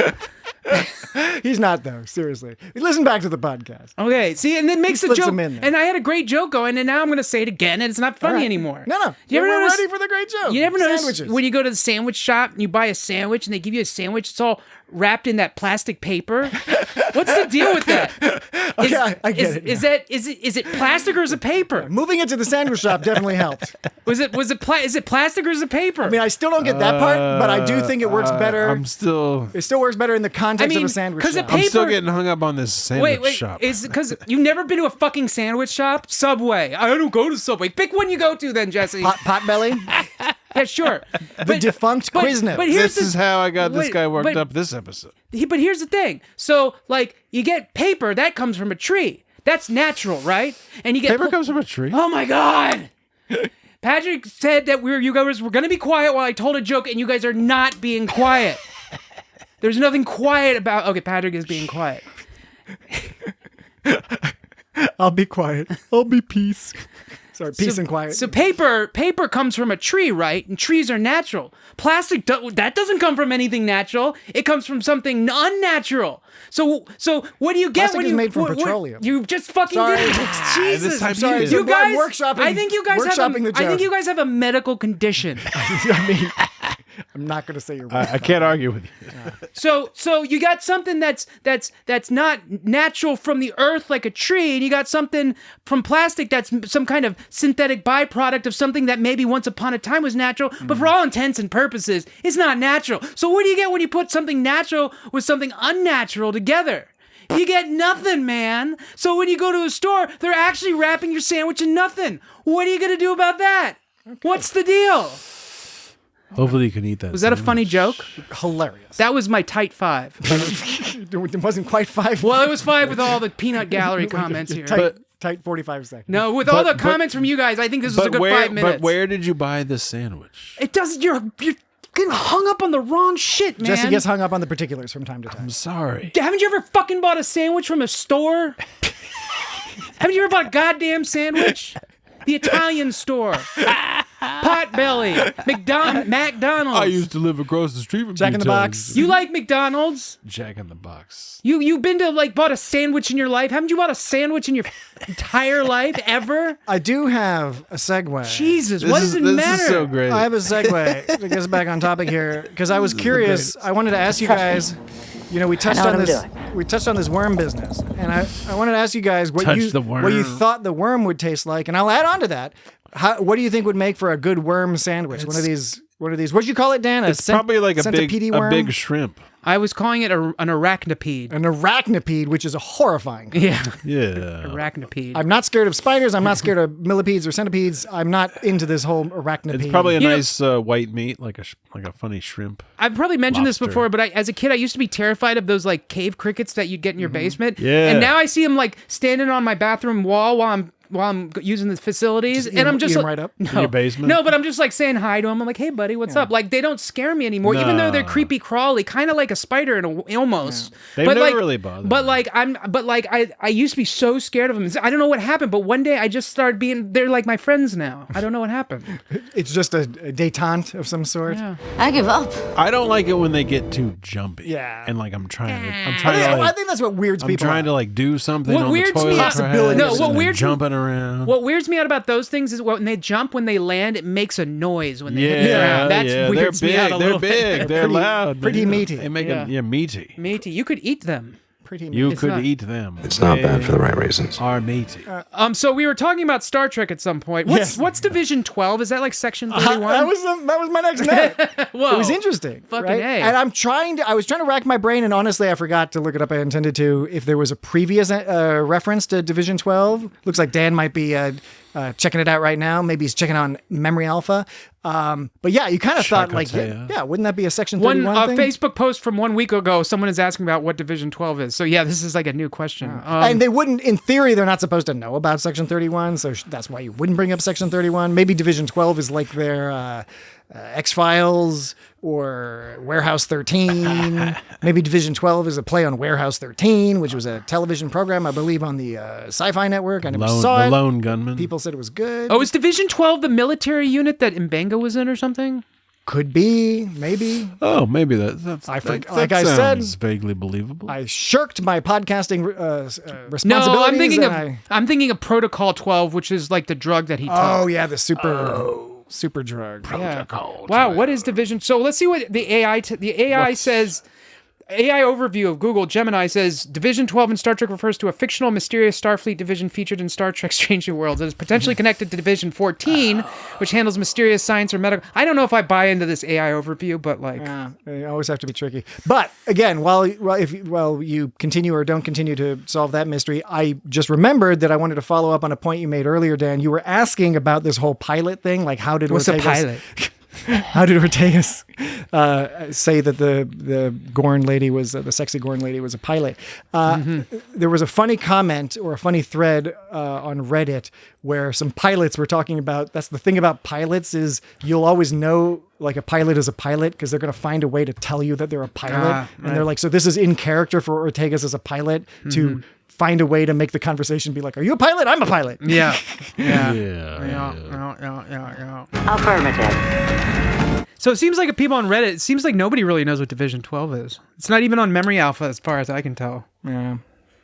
He's not, though. Seriously. Listen back to the podcast. Okay, see, and then makes the slips joke. them in there. And I had a great joke going, and now I'm going to say it again, and it's not funny All right. anymore. No. You ever We're notice, ready for the great joke. You never notice Sandwiches. when you go to the sandwich shop and you buy a sandwich, and they give you a sandwich, it's all wrapped in that plastic paper. What's the deal with that? Okay, I get it. Is it plastic or is it paper? Moving it to the sandwich shop definitely helped. Is it plastic or is it paper? I mean, I still don't get that part, but I do think it works better. It still works better in the context of a sandwich shop. because I'm still getting hung up on this sandwich shop. Is because you've never been to a fucking sandwich shop? Subway. I don't go to Subway. Pick one you go to then, Jesse. Potbelly? Yeah, sure. The defunct Quiznos. But here's This is how I got this guy worked but- up this episode. But here's the thing. So, like, you get paper that comes from a tree. That's natural, right? And you get Paper comes from a tree. Oh my god! Patrick said that you guys were gonna be quiet while I told a joke, and you guys are not being quiet. There's nothing quiet about. Okay, Patrick is being quiet. I'll be quiet. I'll be peace. Sorry, peace and quiet. So paper comes from a tree, right? And trees are natural. Plastic that doesn't come from anything natural. It comes from something unnatural. So what do you get Plastic when is you made from petroleum. You just fucking did it. Jesus, I'm sorry. you guys. I'm workshopping. I think you guys have a medical condition. I mean, I'm not going to say you're right. I can't argue with you. So you got something that's not natural from the earth like a tree, and you got something from plastic that's some kind of synthetic byproduct of something that maybe once upon a time was natural, but for all intents and purposes, it's not natural. So what do you get when you put something natural with something unnatural together? You get nothing, man. So when you go to a store, they're actually wrapping your sandwich in nothing. What are you going to do about that? Okay. What's the deal? Hopefully you can eat that. Was that a funny joke? Hilarious. That was my tight 5. It wasn't quite 5. Well, it was 5 with all the peanut gallery comments here. Tight 45 seconds. No, with all the comments from you guys, I think this was a good 5 minutes. But where did you buy the sandwich? It doesn't. You're getting hung up on the wrong shit, man. Jesse gets hung up on the particulars from time to time. I'm sorry. Haven't you ever fucking bought a sandwich from a store? Haven't you ever bought a goddamn sandwich? The Italian store. Potbelly. McDonald's. I used to live across the street from Jack in the Box. You like McDonald's? Jack in the Box. You've been to bought a sandwich in your life? Haven't you bought a sandwich in your entire life ever? I do have a segue. Jesus, what does it matter? This is so great. I have a segue to get back on topic here because I was curious. I wanted to ask you guys. You know, we touched on this. We touched on this worm business, and I wanted to ask you guys what you thought the worm would taste like, and I'll add on to that. What do you think would make for a good worm sandwich? One of these. What did you call it, Dan? It's probably like a big shrimp. I was calling it an arachnipede. An arachnipede, which is a horrifying. Yeah. Arachnipede. I'm not scared of spiders. I'm not scared of millipedes or centipedes. I'm not into this whole arachnipede. It's probably a nice white meat, like a funny shrimp. I've probably mentioned this before, but as a kid, I used to be terrified of those cave crickets that you'd get in your basement. Yeah. And now I see them standing on my bathroom wall while I'm using the facilities, and I'm just right up in your basement. No, but I'm just saying hi to them. I'm like, "Hey, buddy, what's up?" They don't scare me anymore, even though they're creepy crawly, kind of like a spider almost. Yeah. They've never really bothered me. I used to be so scared of them. I don't know what happened, but one day I just started they're like my friends now. I don't know what happened. It's just a détente of some sort. Yeah. I give up. I don't like it when they get too jumpy. Yeah. And I'm trying to I think that's what weirds people. I'm trying to do something on the toilet. Jumping around. What weirds me out about those things is when they jump, when they land, it makes a noise when they hit the ground. That weirds me out a little bit. They're big. They're loud. Pretty meaty. They make them meaty. Meaty. You could eat them. Pretty meaty. You could eat them. It's not bad for the right reasons. Are meaty. So we were talking about Star Trek at some point. What's Division 12? Is that like Section 31? That was my next note. Whoa. It was interesting. Fucking right? A. And I was trying to rack my brain, and honestly, I forgot to look it up. I intended to. If there was a previous reference to Division 12, looks like Dan might be checking it out right now. Maybe he's checking on Memory Alpha. But yeah, you kind of thought wouldn't that be a Section 31 thing? Facebook post from 1 week ago, someone is asking about what Division 12 is. So yeah, this is like a new question. And they wouldn't, in theory, they're not supposed to know about Section 31, so that's why you wouldn't bring up Section 31. Maybe Division 12 is like their X-Files or Warehouse 13. Maybe Division 12 is a play on Warehouse 13, which was a television program, I believe, on the Sci-Fi Network. I never saw it. The Lone Gunman. People said it was good. Oh, is Division 12 the military unit that Mbenga was in or something? Could be, maybe. Oh, maybe that's I sounds vaguely believable. I shirked my podcasting responsibilities. No, I'm thinking of Protocol 12, which is like the drug that he took. Oh yeah, the super drug. Protocol. Wow, what is Division? So let's see what the AI says. AI overview of Google Gemini says Division 12 in Star Trek refers to a fictional, mysterious Starfleet division featured in Star Trek Strange New Worlds. It is potentially connected to Division 14, which handles mysterious science or medical. I don't know if I buy into this AI overview, but they always have to be tricky. But again, while you continue or don't continue to solve that mystery, I just remembered that I wanted to follow up on a point you made earlier, Dan. You were asking about this whole pilot thing, like how did What's a pilot? How did Ortegas say that the Gorn lady was the sexy Gorn lady was a pilot? There was a funny comment or a funny thread on Reddit where some pilots were talking about. That's the thing about pilots is you'll always know like a pilot is a pilot because they're going to find a way to tell you that they're a pilot, and they're like, so this is in character for Ortegas as a pilot to find a way to make the conversation be like, are you a pilot? I'm a pilot. Yeah. Yeah. Affirmative. So it seems like people on Reddit, it seems like nobody really knows what Division 12 is. It's not even on Memory Alpha as far as I can tell. Yeah.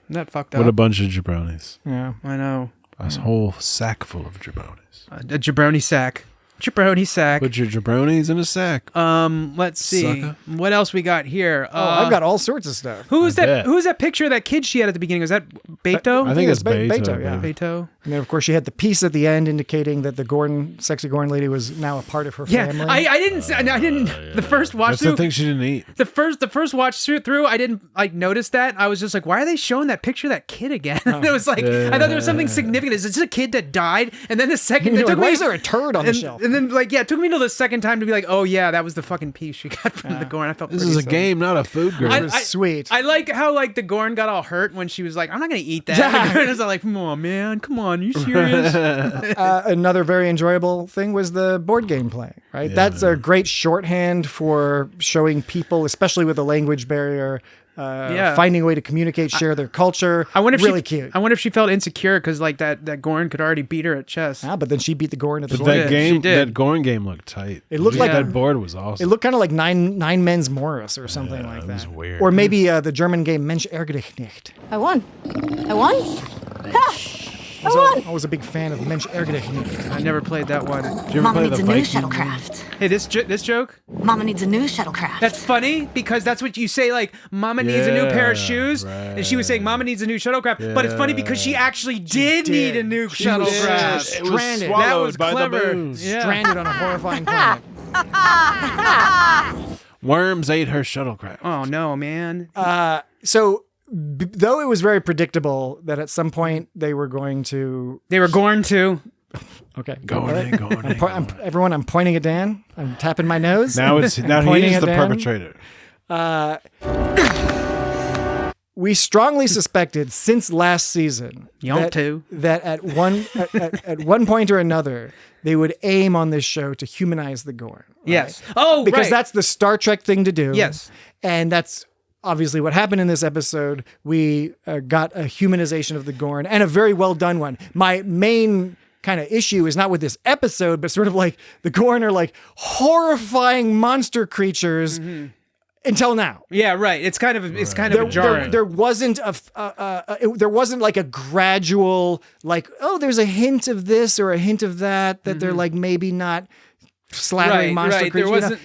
Isn't that fucked up? What a bunch of jabronis. Yeah. I know. A whole sack full of jabronis. A jabroni sack. Jabroni sack. Put your jabronis in a sack. Let's see. Sucker. What else we got here? I've got all sorts of stuff. Who's that picture of that kid she had at the beginning? Was that Beto? I think it's Beto, Beto. yeah. Beto. And then, of course, she had the piece at the end indicating that the sexy Gorn lady was now a part of her Yeah, family. I didn't. The first watch That's through. the thing she didn't eat. The first watch through, I didn't notice that. I was just like, why are they showing that picture of that kid again? And it was like, I thought there was something significant. Is this a kid that died? And then the second, You're like, why is there a turd on the shelf? And then it took me till the second time to be like, oh yeah, that was the fucking piece she got from the Gorn. I felt This is a game, not a food grade. It was sweet. I like how the Gorn got all hurt when she was like, I'm not gonna eat that. And the Gorn was like, come on, man, come on, you serious? Another very enjoyable thing was the board game playing, right? Yeah, That's a great shorthand for showing people, especially with a language barrier, finding a way to communicate, share their culture. I wonder if really cute. I wonder if she felt insecure because that Gorn could already beat her at chess. But then she beat the Gorn at the But board. that she did. that Gorn game looked tight. It looked like that board was awesome. It looked kind of like nine Men's Morris or something like that. It was weird. Or maybe the German game Mensch ärgere dich nicht. I won. Ha! I won. I was a big fan of Mensch ärgere dich nicht. I never played that one. Did you ever Mama play needs the a new Viking? shuttlecraft. Hey, this joke? Mama needs a new shuttlecraft. That's funny because that's what you say, like, Mama needs a new pair of shoes. right. And she was saying, Mama needs a new shuttlecraft. But it's funny because she actually did need a new shuttlecraft. It was Stranded. swallowed That was by clever. the booze. Yeah. Stranded on a horrifying planet. Worms ate her shuttlecraft. Oh, no, man. So, though it was very predictable that at some point they were going to... They were Gorn too. Okay. Going in, going in. Everyone, I'm pointing at Dan. I'm tapping my nose. Now pointing he's at the Dan. perpetrator. We strongly suspected since last season Yonk that at one point or another they would aim on this show to humanize the Gorn. Right? Yes. Oh, because right. that's the Star Trek thing to do. Yes. And that's obviously what happened in this episode. We got a humanization of the Gorn, and a very well done one. My main kind of issue is not with this episode, but sort of like the Gorn are like horrifying monster creatures until now. Yeah, right. It's kind of jarring. There wasn't there wasn't like a gradual like, oh, there's a hint of this or a hint of that they're like maybe not slathering monster right. creatures. There wasn't.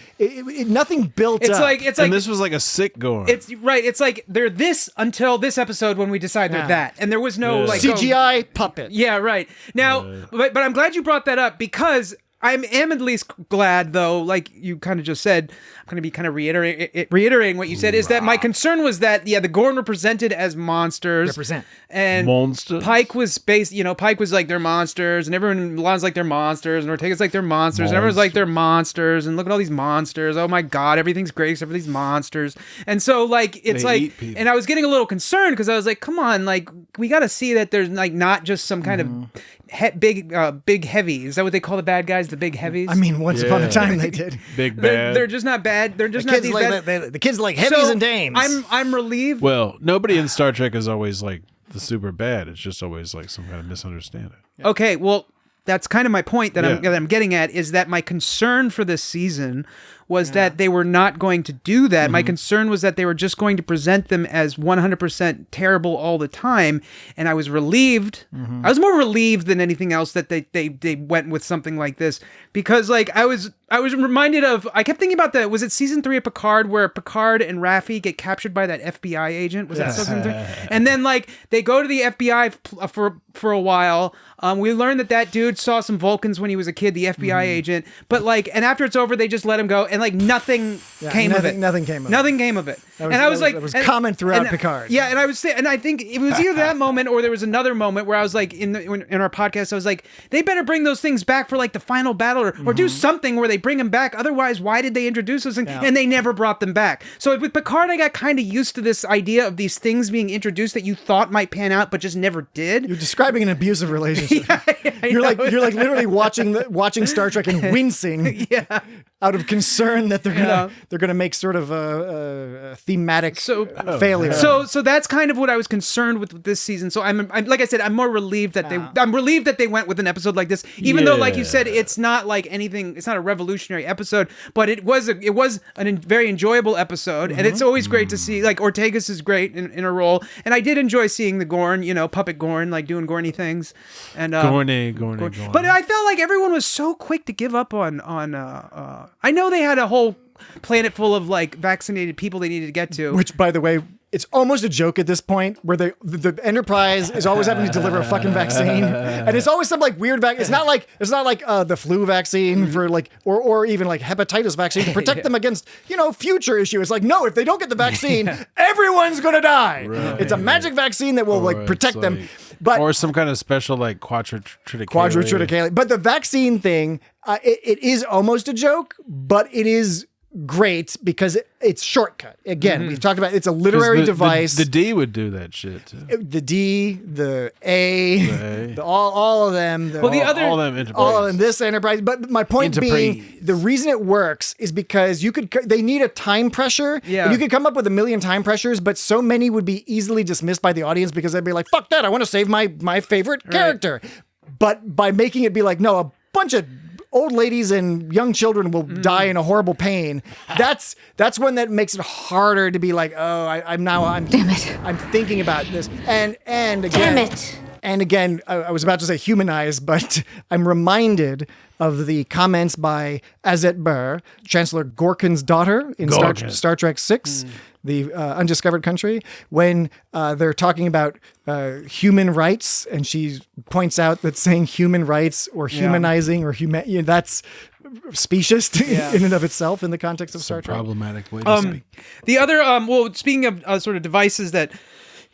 Nothing built It's up. like And this was like a sick Gorn. It's right. It's like they're this until this episode when we decide they're that, and there was no like CGI puppet. Yeah, right. Now, but I'm glad you brought that up because I am at least glad, though, like you kind of just said, I'm going to be kind of reiterating what you said, is that my concern was that, the Gorn were presented as monsters. And monsters. Pike was Pike was like, they're monsters, and everyone, Lon's like, they're monsters, and Ortega's like, they're monsters, and everyone's like, they're monsters, and look at all these monsters. Oh my God, everything's great except for these monsters. And so, like, it's They like, eat people. and I was getting a little concerned because I was like, come on, like, we got to see that there's like not just some kind of big heavy. Is that what they call the bad guys? The big heavies? I mean, once upon a time they did. Big bad. They're just not bad. They're just not these bad. The kids like heavies and dames. I'm relieved. Well, nobody in Star Trek is always like the super bad. It's just always like some kind of misunderstanding. Okay, well, that's kind of my point that I'm getting at, is that my concern for this season was that they were not going to do that. My concern was that they were just going to present them as 100% terrible all the time, and I was relieved. I was more relieved than anything else that they went with something like this, because like I was reminded of, I kept thinking about was it season 3 of Picard where Picard and Raffi get captured by that FBI agent? Was that season 3? And then like they go to the FBI for a while. We learned that dude saw some Vulcans when he was a kid, the FBI agent, but like, and after it's over, they just let him go, and like nothing came of it. Nothing came of it. Nothing came of it. That was common throughout Picard. Yeah, and I was saying, and I think it was either that moment or there was another moment where I was like, in our podcast, I was like, they better bring those things back for like the final battle, or do something where they bring them back. Otherwise, why did they introduce those things? And they never brought them back. So with Picard, I got kind of used to this idea of these things being introduced that you thought might pan out, but just never did. You're describing an abusive relationship. You're like literally watching Star Trek and wincing out of concern concerned that they're gonna make sort of a thematic failure. So that's kind of what I was concerned with this season. So I'm like I said, I'm more relieved that they went with an episode like this, even though, like you said, it's not like anything. It's not a revolutionary episode, but it was a very enjoyable episode, and it's always great to see. Like Ortegas is great in her role, and I did enjoy seeing the Gorn, puppet Gorn, like doing Gorny things, and Gorn. But I felt like everyone was so quick to give up on. I know they had a whole planet full of like vaccinated people they needed to get to. Which, by the way, it's almost a joke at this point where the Enterprise is always having to deliver a fucking vaccine, and it's always some like weird vaccine. It's not like the flu vaccine for like or even like hepatitis vaccine to protect them against future issue. It's like, no, if they don't get the vaccine, everyone's gonna die. Right. It's a magic vaccine that will like protect them. But or some kind of special like quadritriticale. But the vaccine thing, it is almost a joke, but it is great because it's shortcut. Again, we've talked about it's a literary device. The D would do that shit too. The D, the A, all of them. All of them Enterprise. All of them, this Enterprise. But my point being, the reason it works is because they need a time pressure. Yeah. And you could come up with a million time pressures, but so many would be easily dismissed by the audience because they'd be like, fuck that, I want to save my favorite character. But by making it be like, no, a bunch of old ladies and young children will die in a horrible pain. That's when that makes it harder to be like, oh, I'm thinking about this. And again, damn it. And again, I was about to say humanize, but I'm reminded of the comments by Azet Burr, Chancellor Gorkin's daughter in Star Trek VI, the Undiscovered Country, when they're talking about human rights, and she points out that saying human rights or humanizing or that's specious in and of itself in the context of Star Trek. Problematic way to speak. The other, speaking of sort of devices that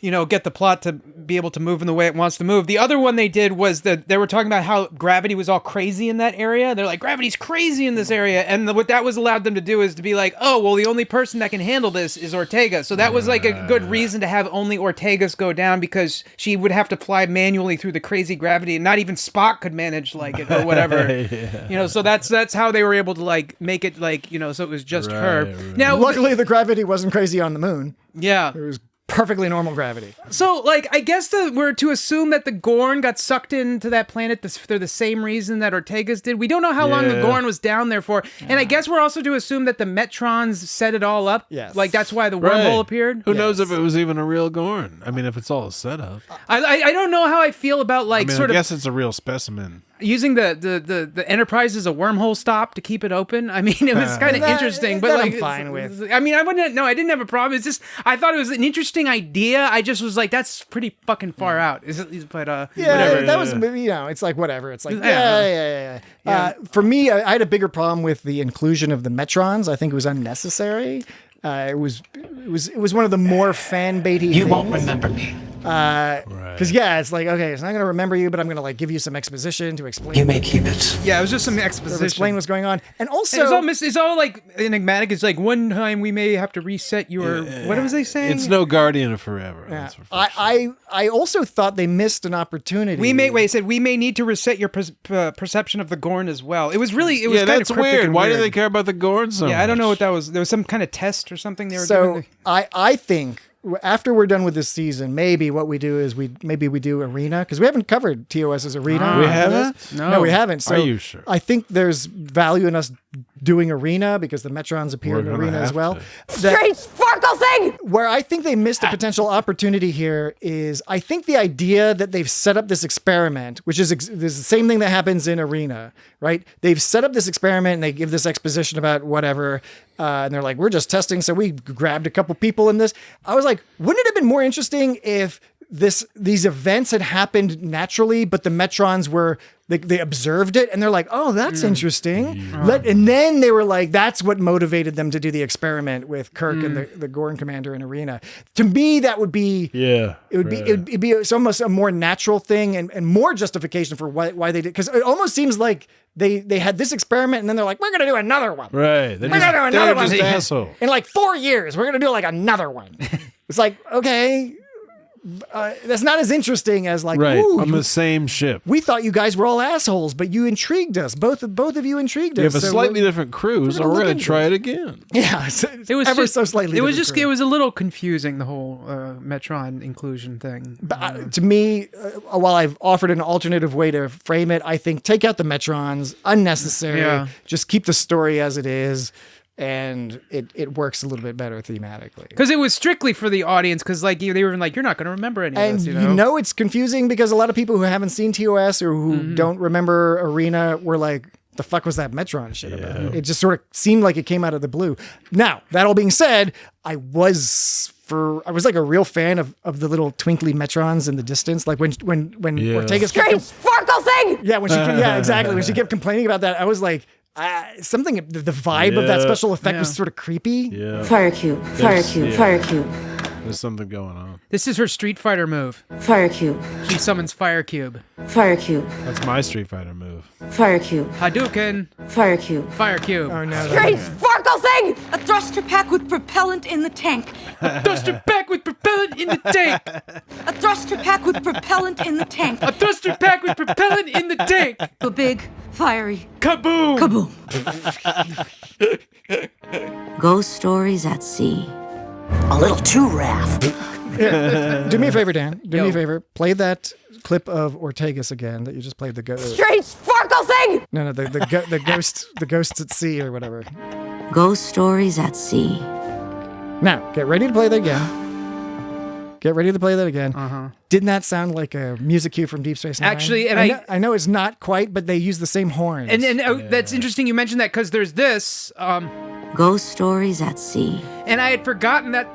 get the plot to be able to move in the way it wants to move. The other one they did was that they were talking about how gravity was all crazy in that area. They're like, gravity's crazy in this area. And what that was allowed them to do is to be like, oh, well, the only person that can handle this is Ortegas. So that was like a good reason to have only Ortegas go down, because she would have to fly manually through the crazy gravity, and not even Spock could manage like it or whatever. So that's how they were able to like make it like, so it was just her. Right. Now, luckily the gravity wasn't crazy on the moon. Yeah. It was perfectly normal gravity. So, like, I guess we're to assume that the Gorn got sucked into that planet for the same reason that Ortegas did. We don't know how long the Gorn was down there for. And I guess we're also to assume that the Metrons set it all up. Yes. Like, that's why the wormhole appeared. Who knows if it was even a real Gorn? I mean, if it's all a setup. I don't know how I feel about, like, I guess it's a real specimen. Using the Enterprise as a wormhole stop to keep it open. I mean, it was kind of interesting, but like, I'm fine with. I mean, I didn't have a problem. It's just, I thought it was an interesting idea. I just was like, that's pretty fucking far out. But whatever. That was, it's like whatever. It's like yeah. For me, I had a bigger problem with the inclusion of the Metrons. I think it was unnecessary. It was one of the more fan baity. You won't remember me. Because it's like, okay, it's not going to remember you, but I'm going to like give you some exposition to explain. You may keep it. Yeah, it was just some exposition. Explain what's going on, and also it's all like enigmatic. It's like one time we may have to reset your. What was they saying? It's no Guardian of Forever. Yeah. I also thought they missed an opportunity. We may need to reset your perception of the Gorn as well. It was kind that's of cryptic. weird. Why do they care about the Gorn so much? I don't know what that was. There was some kind of test or something they were doing. I think after we're done with this season, maybe what we do is we do Arena, because we haven't covered TOS's Arena. We haven't? No, we haven't. So are you sure? I think there's value in us doing Arena because the Metrons appear in Arena as well. Straight sparkle thing! Where I think they missed a potential opportunity here is I think the idea that they've set up this experiment, which is the same thing that happens in Arena, right? They've set up this experiment and they give this exposition about whatever, and they're like, we're just testing, so we grabbed a couple people in this. I was like, wouldn't it have been more interesting if these events had happened naturally, but the Metrons were they observed it and they're like, oh, that's interesting. And then they were like, that's what motivated them to do the experiment with Kirk and the Gorn commander in Arena. To me, that would be it'd be almost a more natural thing and more justification for why they did, because it almost seems like they had this experiment and then they're like, we're gonna do another one. Right. We're gonna do another one. Asshole. In like 4 years, we're gonna do like another one. It's like, okay. that's not as interesting as like, Right, ooh, on the same ship. we thought you guys were all assholes, but you intrigued us. Both of you intrigued us. You have a so slightly different crew, so we're look going into to try it. it again. Yeah, It was ever just, so slightly. It was different just crew. it was a little confusing, the whole Metron inclusion thing. But to me, while I've offered an alternative way to frame it, I think take out the Metrons, unnecessary. Yeah. Just keep the story as it is, and it works a little bit better thematically. Because it was strictly for the audience, because like they were like, you're not going to remember any And of this, you know? it's confusing because a lot of people who haven't seen TOS or who don't remember Arena were like, the fuck was that Metron shit about? It just sort of seemed like it came out of the blue. Now, that all being said, I was like a real fan of the little twinkly Metrons in the distance. Like when Ortegas kept Strange sparkle thing! Yeah, exactly. When she kept complaining about that, I was like, something, the vibe of that special effect was sort of creepy. Yeah. Fire cube, fire cube, fire cube, There's something going on. This is her Street Fighter move. fire cube, She summons Fire Cube. fire cube, That's my Street Fighter move. fire cube, Hadouken, fire cube. Fire Cube. Oh no. Strange sparkle thing! A thruster pack with propellant in the tank. Thruster pack with propellant in the tank. A thruster pack with propellant in the tank. A thruster pack with propellant in the tank. A big, fiery Kaboom! kaboom. Ghost stories at sea. A little too raff. Do me a favor, Dan. Do me Yo. a favor. Play that clip of Ortegas again that you just played. The ghost. Strange sparkle thing! No, the ghosts at sea or whatever. Ghost stories at sea. Now, get ready to play that again. Get ready to play that again. Didn't that sound like a music cue from Deep Space Nine? Actually, and I know it's not quite, but they use the same horns. And that's interesting you mentioned that, because there's this, Ghost stories at sea. and I had forgotten that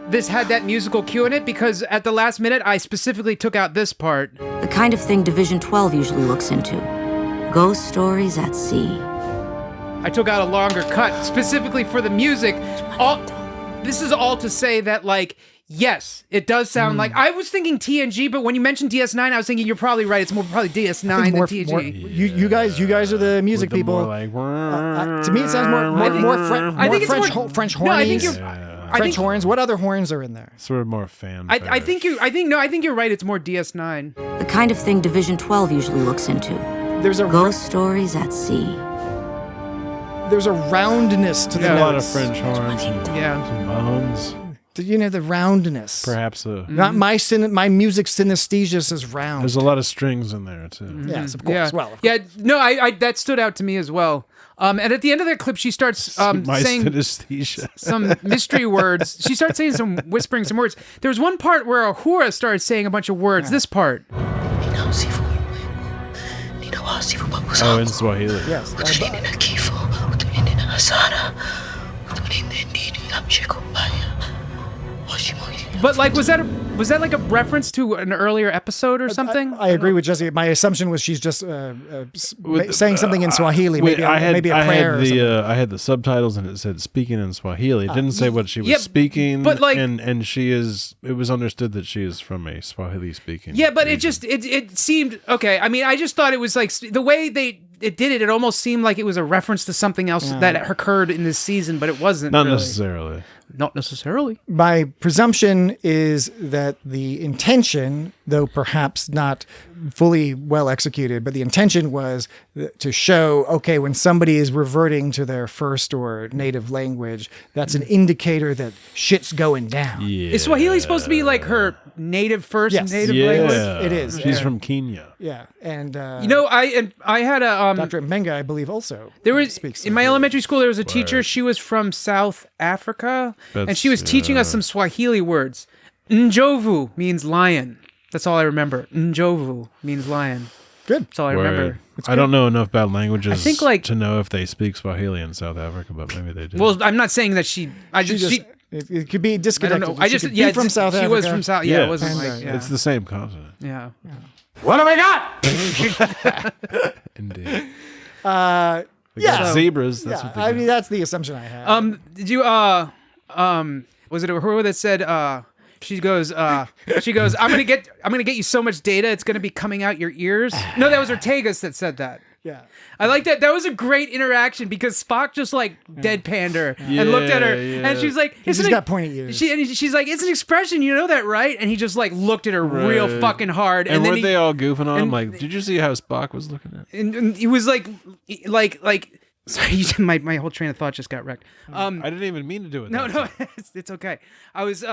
this had that musical cue in it, because at the last minute I specifically took out this part. The kind of thing Division 12 usually looks into. Ghost stories at sea. I took out a longer cut specifically for the music. This is all to say that, like, yes, it does sound like, I was thinking TNG, but when you mentioned DS9, I was thinking you're probably right. It's more probably DS9 than TNG. You guys are the music With the people. more like, To me, it sounds more French hornies. No, I think you're. French horns. What other horns are in there? sort of more fan. I think you're right. It's more DS9. The kind of thing Division 12 usually looks into. There's a Ghost stories at sea. There's a roundness to the a lot of notes. French horns and some moans. You know, the roundness. Perhaps Not my music synesthesia is round. there's a lot of strings in there too. Yes, of course. Yeah. Well, of yeah. No, I that stood out to me as well. And at the end of that clip, she starts My saying synesthesia. some mystery words. She starts saying whispering some words. There was one part where Ahura started saying a bunch of words. This part. Oh, in Swahili. Yes. But like, was that like a reference to an earlier episode or something? I agree with Jesse. My assumption was she's just saying something in Swahili, maybe a prayer or something. I had the subtitles and it said speaking in Swahili. It didn't say what she was speaking, but like, and it was understood that she is from a Swahili speaking. Yeah, but it seemed okay. I mean, I just thought it was like the way it did it. It almost seemed like it was a reference to something else that occurred in this season, but it wasn't. Not really. necessarily. Not necessarily. My presumption is that the intention, though perhaps not fully well executed, but the intention was to show, okay, when somebody is reverting to their first or native language, that's an indicator that shit's going down. Yeah. Is Swahili supposed to be like her native first native language? It is. She's from Kenya. Yeah, and I had a Dr. Mbenga, I believe, also there was speaks in my elementary school. There was a teacher. She was from South Africa, and she was teaching us some Swahili words. Njovu means lion. That's all I remember. Njovu means lion. Good. That's all I remember. I don't know enough about languages I think, to know if they speak Swahili in South Africa, but maybe they do. Well, I'm not saying that she. It could be disconnected. I don't know. She could be from South Africa. She was from South. Yeah, it wasn't And, like. Yeah. It's the same continent. Yeah. What do we got? Indeed. They got zebras. That's what they got. mean, that's the assumption I had. Did you was it her that said she goes I'm gonna get you so much data it's gonna be coming out your ears? No, that was Ortegas that said that. Yeah. I like that. That was a great interaction because Spock just like deadpanned her and looked at her, and she's like, He's just got pointy ears. She's like, "It's an expression, you know that, right?" And he just like looked at her real fucking hard. And then weren't they all goofing on him? Like, did you see how Spock was looking at? And he was like. Sorry, my whole train of thought just got wrecked. I didn't even mean to do it. No, it's okay. I was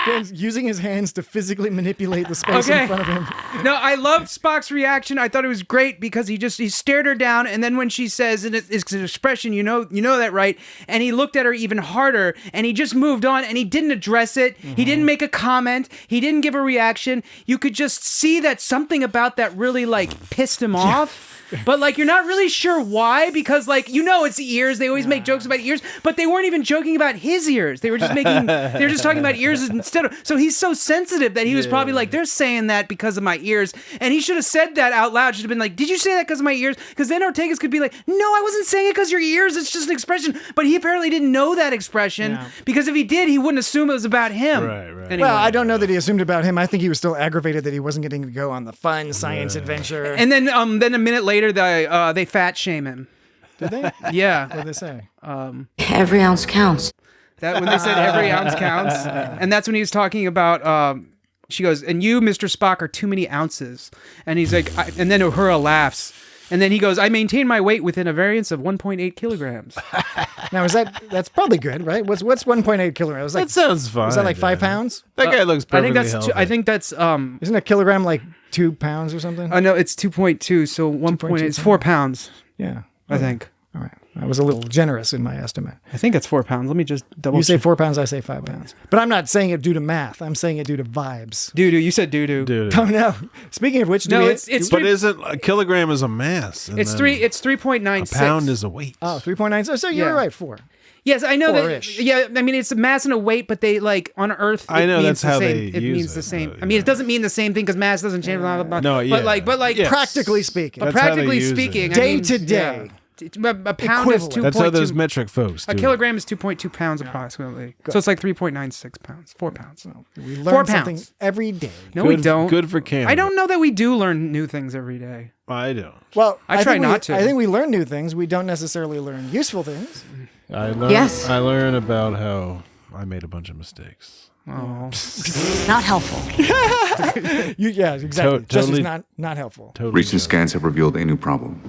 Dan's using his hands to physically manipulate the space in front of him. No, I loved Spock's reaction. I thought it was great because he stared her down, and then when she says, and it's an expression, you know that, right? And he looked at her even harder, and he just moved on, and he didn't address it. He didn't make a comment. He didn't give a reaction. You could just see that something about that really like pissed him off. But like you're not really sure why, because like it's ears. They always make jokes about ears, but they weren't even joking about his ears. They were just talking about ears instead of. So he's so sensitive that he was probably like, they're saying that because of my ears, and he should have said that out loud. Should have been like, did you say that because of my ears? Because then Ortegas could be like, no, I wasn't saying it because your ears. It's just an expression. But he apparently didn't know that expression because if he did, he wouldn't assume it was about him. Right. Anyway. Well, I don't know that he assumed about him. I think he was still aggravated that he wasn't getting to go on the fun science adventure. And then a minute later, they fat shame him. Did they? Yeah. What did they say? Every ounce counts. That when they said every ounce counts, and that's when he was talking about. She goes, and you, Mr. Spock, are too many ounces. And he's like, and then Uhura laughs. And then he goes, I maintain my weight within a variance of 1.8 kilograms. Now, that's probably good, right? What's 1.8 kilograms? That sounds fine. Is that like 5 pounds? That guy looks perfectly healthy. I think that's Isn't a kilogram like 2 pounds or something? No, it's 2.2, so 1.8 is 4 pounds. Yeah. I think. All right. I was a little generous in my estimate. I think it's 4 pounds. Let me just double check. You say 4 pounds, I say 5 pounds. But I'm not saying it due to math. I'm saying it due to vibes. Doo-doo. You said doo-doo. Oh, no. Speaking of which, but isn't a kilogram is a mass? It's 3.96. A pound is a weight. Oh, 3.9. So you're right, 4. Yes, I know Four-ish. that. Yeah, I mean it's a mass and a weight, but they like on Earth. I know that's how they it use means it. the same. I mean, it doesn't mean the same thing because mass doesn't change. Blah, blah, blah. No, yeah. But like, yes. Practically speaking. That's how they use speaking, it. Day to day. A pound is 2.2. That's how those metric folks do. A kilogram is 2.2 pounds approximately. So it's like 3.96 pounds. 4 pounds. We 4 learn pounds something every day. No, we don't. Good for Canada. I don't know that we do learn new things every day. I don't. Well, I try not to. I think we learn new things. We don't necessarily learn useful things. I learn about how I made a bunch of mistakes. Oh, not helpful. Yeah, exactly. Just as not helpful. Totally Recent scans have revealed a new problem.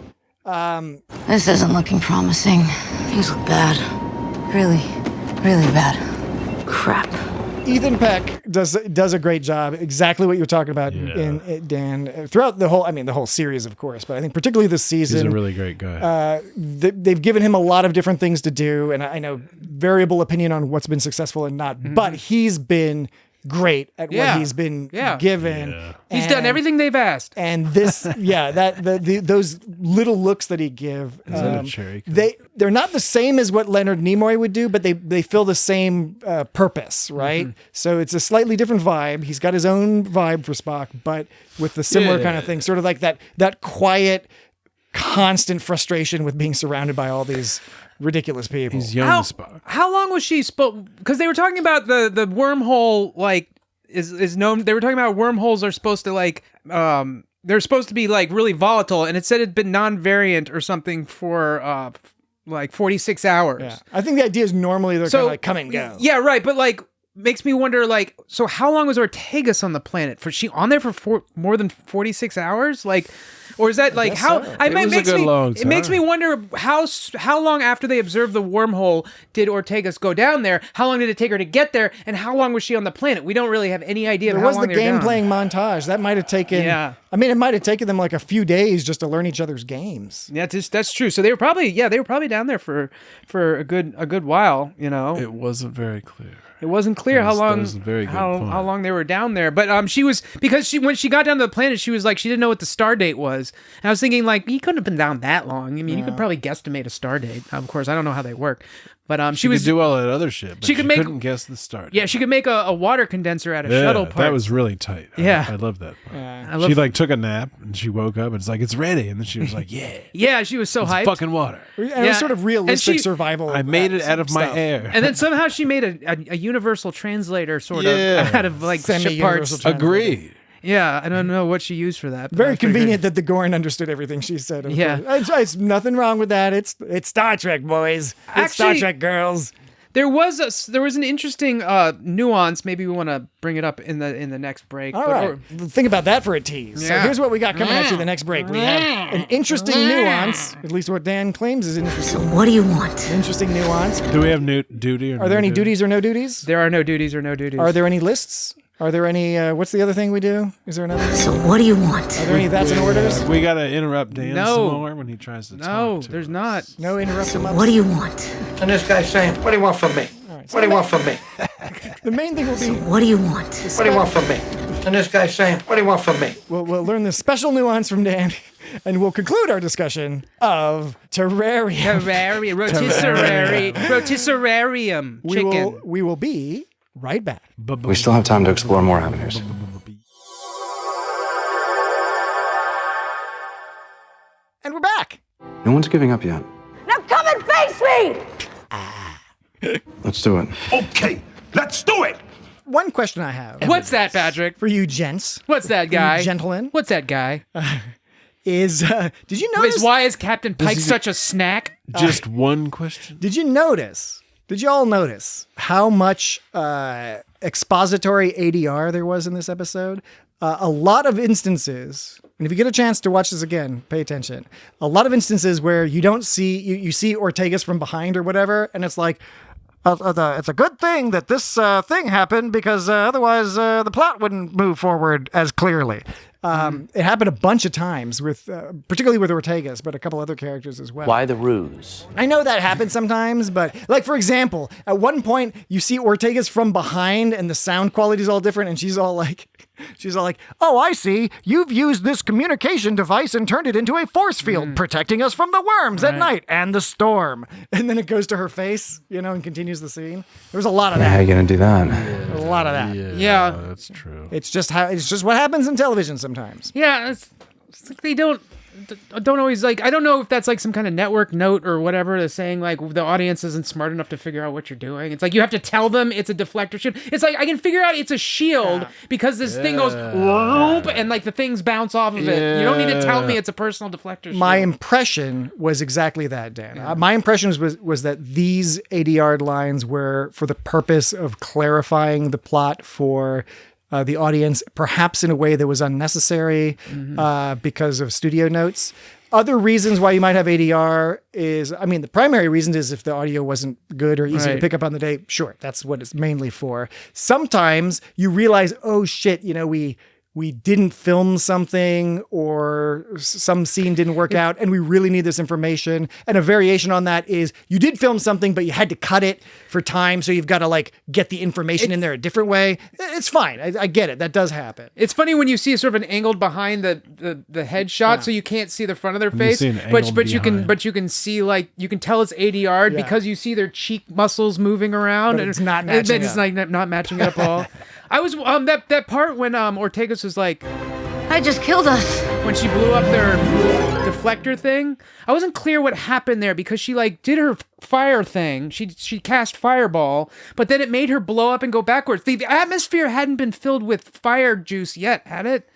This isn't looking promising. Things look bad. Really, really bad. Crap. Ethan Peck does a great job. Exactly what you're talking about, in Dan. Throughout the whole series, of course, but I think particularly this season, he's a really great guy. They've given him a lot of different things to do, and I know variable opinion on what's been successful and not. But he's been great at what he's been given. Yeah. He's done everything they've asked. And this, those little looks that he give, they're not the same as what Leonard Nimoy would do, but they fill the same purpose, right? So it's a slightly different vibe. He's got his own vibe for Spock, but with the similar kind of thing, sort of like that quiet, constant frustration with being surrounded by all these ridiculous people. He's young Spock. How long was she supposed? Because they were talking about the wormhole, like is known. They were talking about wormholes are supposed to like they're supposed to be like really volatile, and it said it'd been non-variant or something for like 46 hours. Yeah, I think the idea is normally they're kind of like come and go. Yeah, right. But like makes me wonder, like, so how long was Ortegas on the planet? Was she on there for more than 46 hours? Like. Or is that like how? So. It makes me wonder how long after they observed the wormhole did Ortegas go down there? How long did it take her to get there? And how long was she on the planet? We don't really have any idea. There of how was long the game playing montage that might have taken. Yeah. I mean, it might have taken them like a few days just to learn each other's games. Yeah, that's true. So they were probably down there for a good while. You know, it wasn't very clear. It wasn't clear how long. That was a very good point. How long they were down there, but she was because when she got down to the planet, she was like she didn't know what the star date was. And I was thinking like he couldn't have been down that long. I mean, you could probably guesstimate a star date. Of course, I don't know how they work, But she was could do all that other shit. But she could make couldn't guess the start. Yeah, she could make a water condenser out of shuttle parts. That was really tight. Yeah, I love that. Yeah. She like took a nap and she woke up and it's like it's ready, and then she was like, "Yeah, yeah." She was so it's hyped. Fucking water. And it was sort of realistic survival. I made it out of my stuff. air, and then somehow she made a universal translator sort of out of like ship parts. Agreed. Yeah, I don't know what she used for that. Very convenient that the Gorn understood everything she said. Yeah. It's nothing wrong with that. It's Star Trek, boys. It's Star Trek, girls. There was an interesting nuance. Maybe we want to bring it up in the next break. All right. Think about that for a tease. Yeah. So here's what we got coming at you the next break. We have an interesting nuance, at least what Dan claims is interesting. So what do you want? Interesting nuance. Do we have duty or Are there any duties or no duties? There are no duties or no duties. Are there any lists? Are there any, what's the other thing we do? Is there another thing? So what do you want? Are there any that's in orders? We got to interrupt Dan No. some more when he tries to talk. No, to there's us. not. No interrupt him up. What do you want? And this guy's saying, what do you want from me? What do you want from me? The main thing will be, What do you want? What do you want from me? And this guy's saying, what do you want from me? we'll learn this special nuance from Dan, and we'll conclude our discussion of Terrarium. Rotisserarium chicken. We will be right back. We still have time to explore more avenues. And we're back. No one's giving up yet. Now come and face me! Let's do it. Okay, let's do it! One question I have What's that, Patrick? for you gents, What's that guy? gentlemen, What's that guy? is did you notice? Why is Captain Pike such a snack? Just one question. Did you all notice how much expository ADR there was in this episode? A lot of instances, and if you get a chance to watch this again, pay attention. A lot of instances where you don't see, you see Ortegas from behind or whatever, and it's like, it's a good thing that this thing happened because otherwise the plot wouldn't move forward as clearly. It happened a bunch of times, with particularly with Ortegas, but a couple other characters as well. Why the ruse? I know that happens sometimes, but like, for example, at one point you see Ortegas from behind and the sound quality is all different, and she's all like, oh, I see. You've used this communication device and turned it into a force field protecting us from the worms at night and the storm. And then it goes to her face, and continues the scene. There was a lot of How that. are you gonna do that? There was a lot of that. Yeah. That's true. It's just what happens in television sometimes. Yeah, it's like they don't always like. I don't know if that's like some kind of network note or whatever that's saying like the audience isn't smart enough to figure out what you're doing. It's like you have to tell them it's a deflector shield. It's like I can figure out it's a shield because this thing goes whoop and like the things bounce off of it. You don't need to tell me it's a personal deflector shield. My impression was exactly that, Dan. My impression was that these ADR lines were for the purpose of clarifying the plot for the audience, perhaps in a way that was unnecessary because of studio notes. Other reasons why you might have ADR is, the primary reason is if the audio wasn't good or easy to pick up on the day. Sure, that's what it's mainly for. Sometimes you realize, oh shit, we didn't film something or some scene didn't work out and we really need this information. And a variation on that is you did film something, but you had to cut it for time. So you've got to like get the information in there a different way. It's fine. I get it. That does happen. It's funny when you see sort of an angled behind the headshot, so you can't see the front of their face, but you can see like you can tell it's ADR'd because you see their cheek muscles moving around, and it's not matching. It's like not matching it up at all. I was that part when Ortegas was like, I just killed us. when she blew up their deflector thing. I wasn't clear what happened there because she like did her fire thing. She cast fireball, but then it made her blow up and go backwards. The atmosphere hadn't been filled with fire juice yet, had it?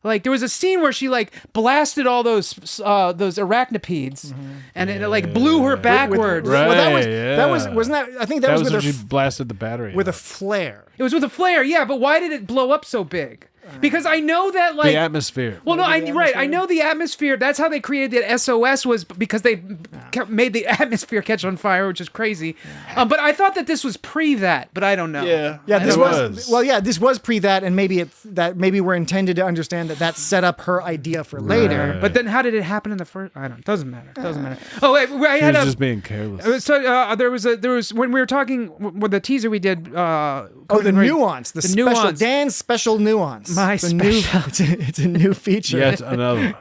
Like there was a scene where she like blasted all those arachnopedes, and it like blew her backwards. Right, that was wasn't that? I think that was with when her she blasted the battery with out. a flare. It was with a flare, yeah. But why did it blow up so big? Because I know that like the atmosphere. Well, no, I know the atmosphere. That's how they created the SOS was because they made the atmosphere catch on fire, which is crazy. But I thought that this was pre that, but I don't know. Yeah. This was. Well, yeah, this was pre that, and maybe maybe we're intended to understand that set up her idea for later. But then how did it happen in the first? I don't. It doesn't matter. Oh wait, I had just being careless. So there was when we were talking with the teaser we did. The nuance, the special nuance. Dan's special nuance. It's a new feature. Yet another.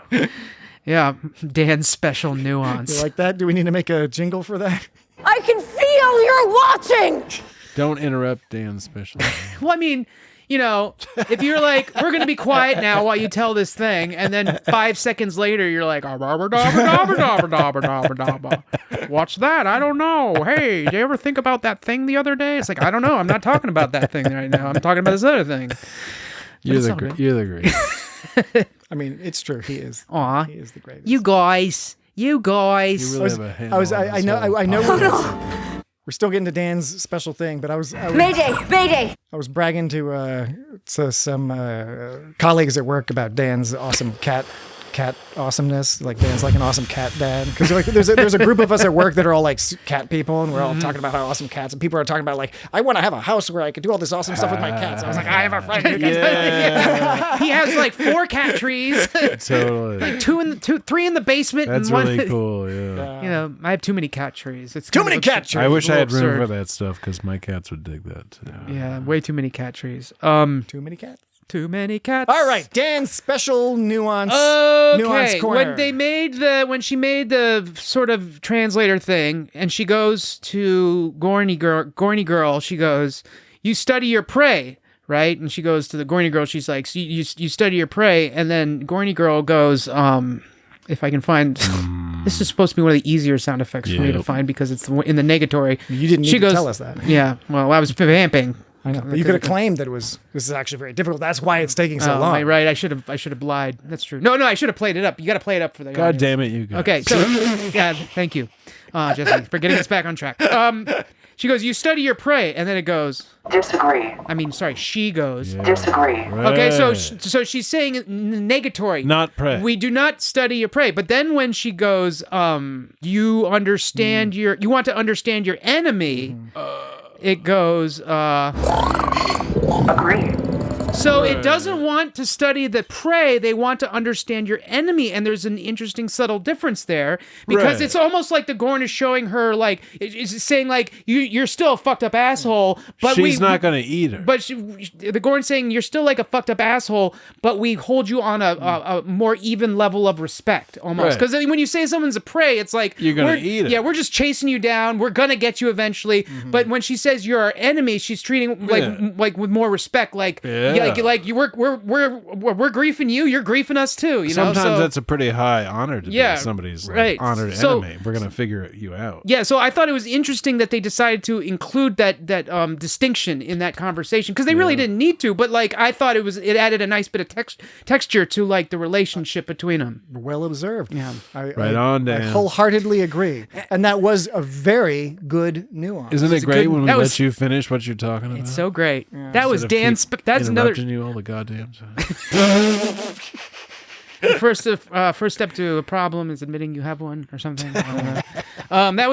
Yeah, Dan's special nuance. You like that? Do we need to make a jingle for that? I can feel know you're watching! Don't interrupt Dan's special. Well, I mean, you know, if you're like, we're going to be quiet now while you tell this thing, and then 5 seconds later, you're like, what's that? I don't know. Hey, did you ever think about that thing the other day? It's like, I don't know. I'm not talking about that thing right now. I'm talking about this other thing. You're the greatest. I mean, it's true. He is. Aw. He is the greatest. You guys. You really have a handle I know. We're still getting to Dan's special thing, but I was Mayday! Mayday! I was bragging to some colleagues at work about Dan's awesome cat awesomeness. Like Dan's like an awesome cat dad. Because like there's a group of us at work that are all like cat people, and we're all talking about how awesome cats. And people are talking about like, I want to have a house where I can do all this awesome stuff with my cats. I was like, I have a friend who can. He has like 4 cat trees. Totally. Like 3 in the basement. That's and one, really cool. Yeah. You know, I have too many cat trees. It's too many cat trees. I wish I had room absurd. for that stuff because my cats would dig that too. Yeah, way too many cat trees. Too many cats. Too many cats. All right, Dan's special nuance. Okay, nuance corner. when she made the sort of translator thing, and she goes to Gorny girl, she goes, "You study your prey." Right? And she goes to the Gorny girl, she's like, so you study your prey. And then Gorny girl goes, if I can find, this is supposed to be one of the easier sound effects for me to find because it's in the negatory. You didn't need to tell us that. Yeah, well, I was vamping. I know. But you could have claimed that this is actually very difficult. That's why it's taking so long. Right. I should have lied. That's true. No, I should have played it up. You got to play it up for the God audience. damn it, you guys. Okay, so yeah, thank you, Jesse, for getting us back on track. She goes, "You study your prey," and then it goes. Disagree. I mean, sorry, she goes. Yeah. Disagree. Right. Okay, so she's saying negatory. Not prey. We do not study your prey. But then when she goes, you understand you want to understand your enemy. It goes. Agree. So it doesn't want to study the prey. They want to understand your enemy, and there's an interesting subtle difference there because it's almost like the Gorn is showing her like it's saying like you're still a fucked up asshole, but she's not gonna eat her. But the Gorn's saying you're still like a fucked up asshole, but we hold you on a more even level of respect almost. Because when you say someone's a prey, it's like you're gonna eat it. Yeah, we're just chasing you down. We're gonna get you eventually. But when she says you're our enemy, she's treating like with more respect. Like we're griefing you. You're griefing us too. You know. Sometimes that's a pretty high honor to be somebody's honored enemy. We're gonna figure you out. Yeah. So I thought it was interesting that they decided to include that distinction in that conversation because they really didn't need to. But like I thought it added a nice bit of texture to like the relationship between them. Well observed. Yeah. Right on, Dan. I wholeheartedly agree, and that was a very good nuance. Isn't it great when we let you finish what you're talking about? It's so great. Yeah. That was Dan's. That's another. You all the goddamn time. First step to a problem is admitting you have one or something. That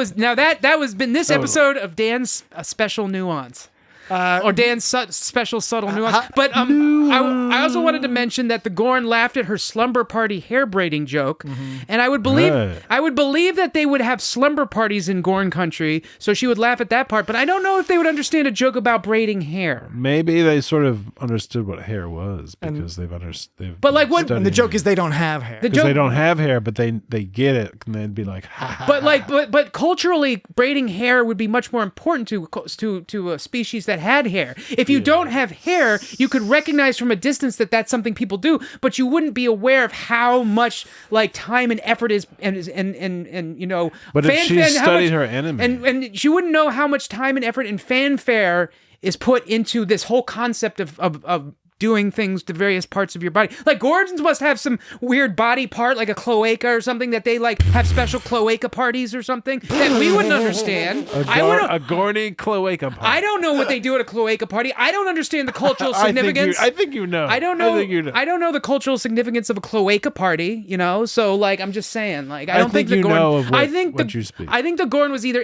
was been this episode of Dan's special nuance. Or Dan's special subtle nuance. But I also wanted to mention that the Gorn laughed at her slumber party hair braiding joke, and I would believe that they would have slumber parties in Gorn country, so she would laugh at that part. But I don't know if they would understand a joke about braiding hair. Maybe they sort of understood what hair was because they've understood. But like what? And the joke is they don't have hair. Because they don't have hair, but they get it, and they'd be like, ha, ha, but culturally, braiding hair would be much more important to a species that had hair. If you don't have hair, you could recognize from a distance that that's something people do, but you wouldn't be aware of how much like time and effort is and you know. But if she studied her enemy, and she wouldn't know how much time and effort and fanfare is put into this whole concept of doing things to various parts of your body. Like Gordons must have some weird body part, like a cloaca or something, that they like have special cloaca parties or something that we wouldn't understand. A Gorny cloaca party. I don't know what they do at a cloaca party. I don't understand the cultural significance. I think you know. I don't know the cultural significance of a cloaca party, you know? So like I'm just saying, like I don't think the Gorn know of what you speak. I think the Gorn was either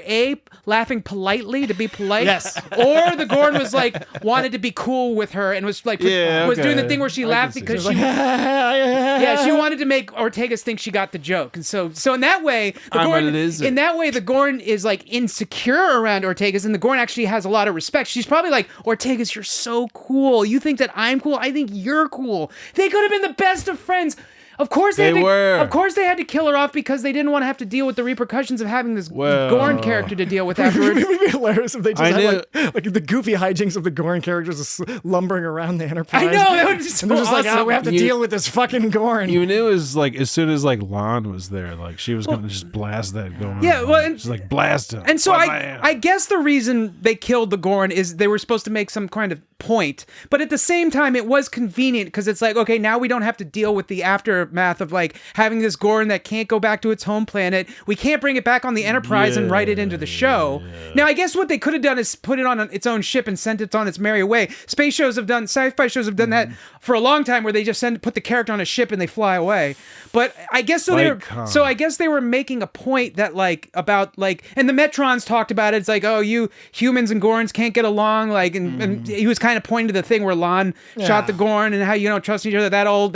laughing politely to be polite, yes, or the Gorn was like wanted to be cool with her and was like was doing the thing where she laughed because she she wanted to make Ortegas think she got the joke. And so in that way the Gorn is like insecure around Ortegas, and the Gorn actually has a lot of respect. She's probably like, Ortegas, you're so cool. You think that I'm cool? I think you're cool. They could have been the best of friends. Of course They were. Of course they had to kill her off because they didn't want to have to deal with the repercussions of having this Gorn character to deal with afterwards. It would be hilarious if they just had like the goofy hijinks of the Gorn characters just lumbering around the Enterprise. I know, that would be so and they're just awesome. like, we have to deal with this fucking Gorn. You knew it was like as soon as like Lon was there, like she was gonna just blast that Gorn. Yeah, well, and, just like blast him. And so I guess the reason they killed the Gorn is they were supposed to make some kind of point, but at the same time it was convenient because it's like, okay, now we don't have to deal with the aftermath of like having this Gorn that can't go back to its home planet. We can't bring it back on the Enterprise and write it into the show. Now I guess what they could have done is put it on its own ship and sent it on its merry way. Sci-fi shows have done that for a long time, where they just put the character on a ship and they fly away. But I guess I guess they were making a point that like about like, and the Metrons talked about it. It's like, oh, you humans and Gorns can't get along. Like, and he was kind of pointing to the thing where Lon shot the Gorn and how you don't trust each other. That old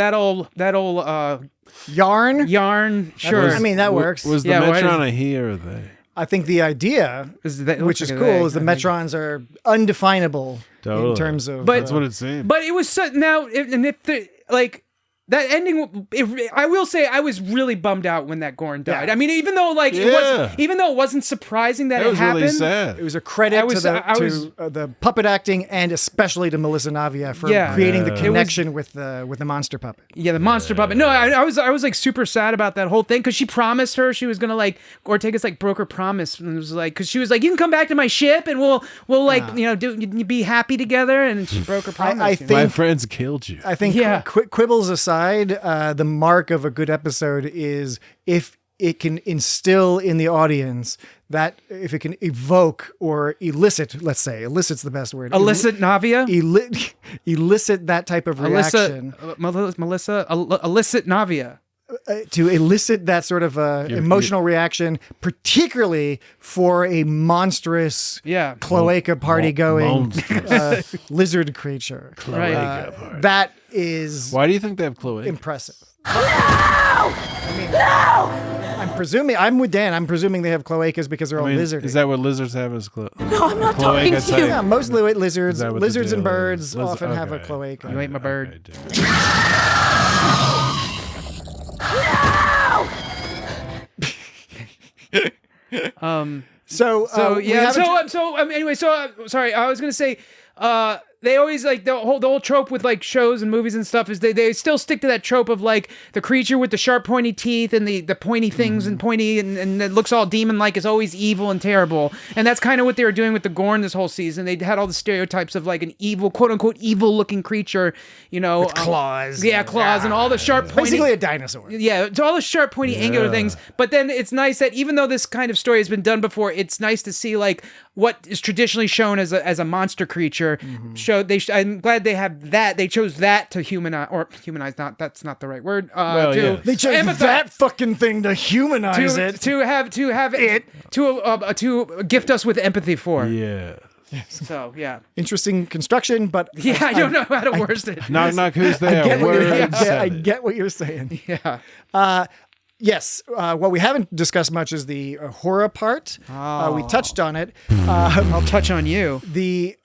yarn. Sure. I mean, that works. Was the Metron a he or a they? I think the idea, which is cool, is the Metrons are undefinable in terms of. But that's what it seemed. But it was so now, like. That ending, I will say, I was really bummed out when that Gorn died. I mean, even though it wasn't surprising that it happened, really sad. It was a credit to the puppet acting and especially to Melissa Navia for creating the connection with the monster puppet. Yeah, the monster puppet. No, I was like super sad about that whole thing because she promised her she was gonna like Ortegas like broke her promise and it was like because she was like, you can come back to my ship and we'll like be happy together, and she broke her promise. I think my friends killed you. I think quibbles aside. The mark of a good episode is if it can instill in the audience that if it can evoke or elicit, let's say, elicit's the best word. Elicit Navia? Elicit that type of reaction. Melissa, elicit Navia. To elicit that sort of emotional reaction, particularly for a monstrous cloaca party going lizard creature. Cloaca party. That is. Why do you think they have cloaca? Impressive. No! I'm presuming. I'm with Dan. I'm presuming they have cloacas because they're all lizards. Is that what lizards have as cloaca? No, I'm not talking to you. Yeah, most lizards and birds often have a cloaca. You ate my bird. Sorry. I was gonna say, they always like the whole trope with like shows and movies and stuff is they still stick to that trope of like the creature with the sharp pointy teeth and the pointy things and pointy and it looks all demon like is always evil and terrible, and that's kind of what they were doing with the Gorn this whole season. They had all the stereotypes of like an evil, quote unquote evil looking creature, with claws. Claws and all the sharp pointy, basically a dinosaur. Yeah, it's all the sharp pointy angular things. But then it's nice that even though this kind of story has been done before, it's nice to see like what is traditionally shown as a monster creature. I'm glad they have that. They chose that to humanize. That's not the right word. They chose that fucking thing to humanize it. To have it to gift us with empathy for. Yeah. So interesting construction, but I don't know how to word it. Knock. Who's there? I get what you're saying. Yeah. Yes. What we haven't discussed much is the horror part. We touched on it. I'll touch on you. The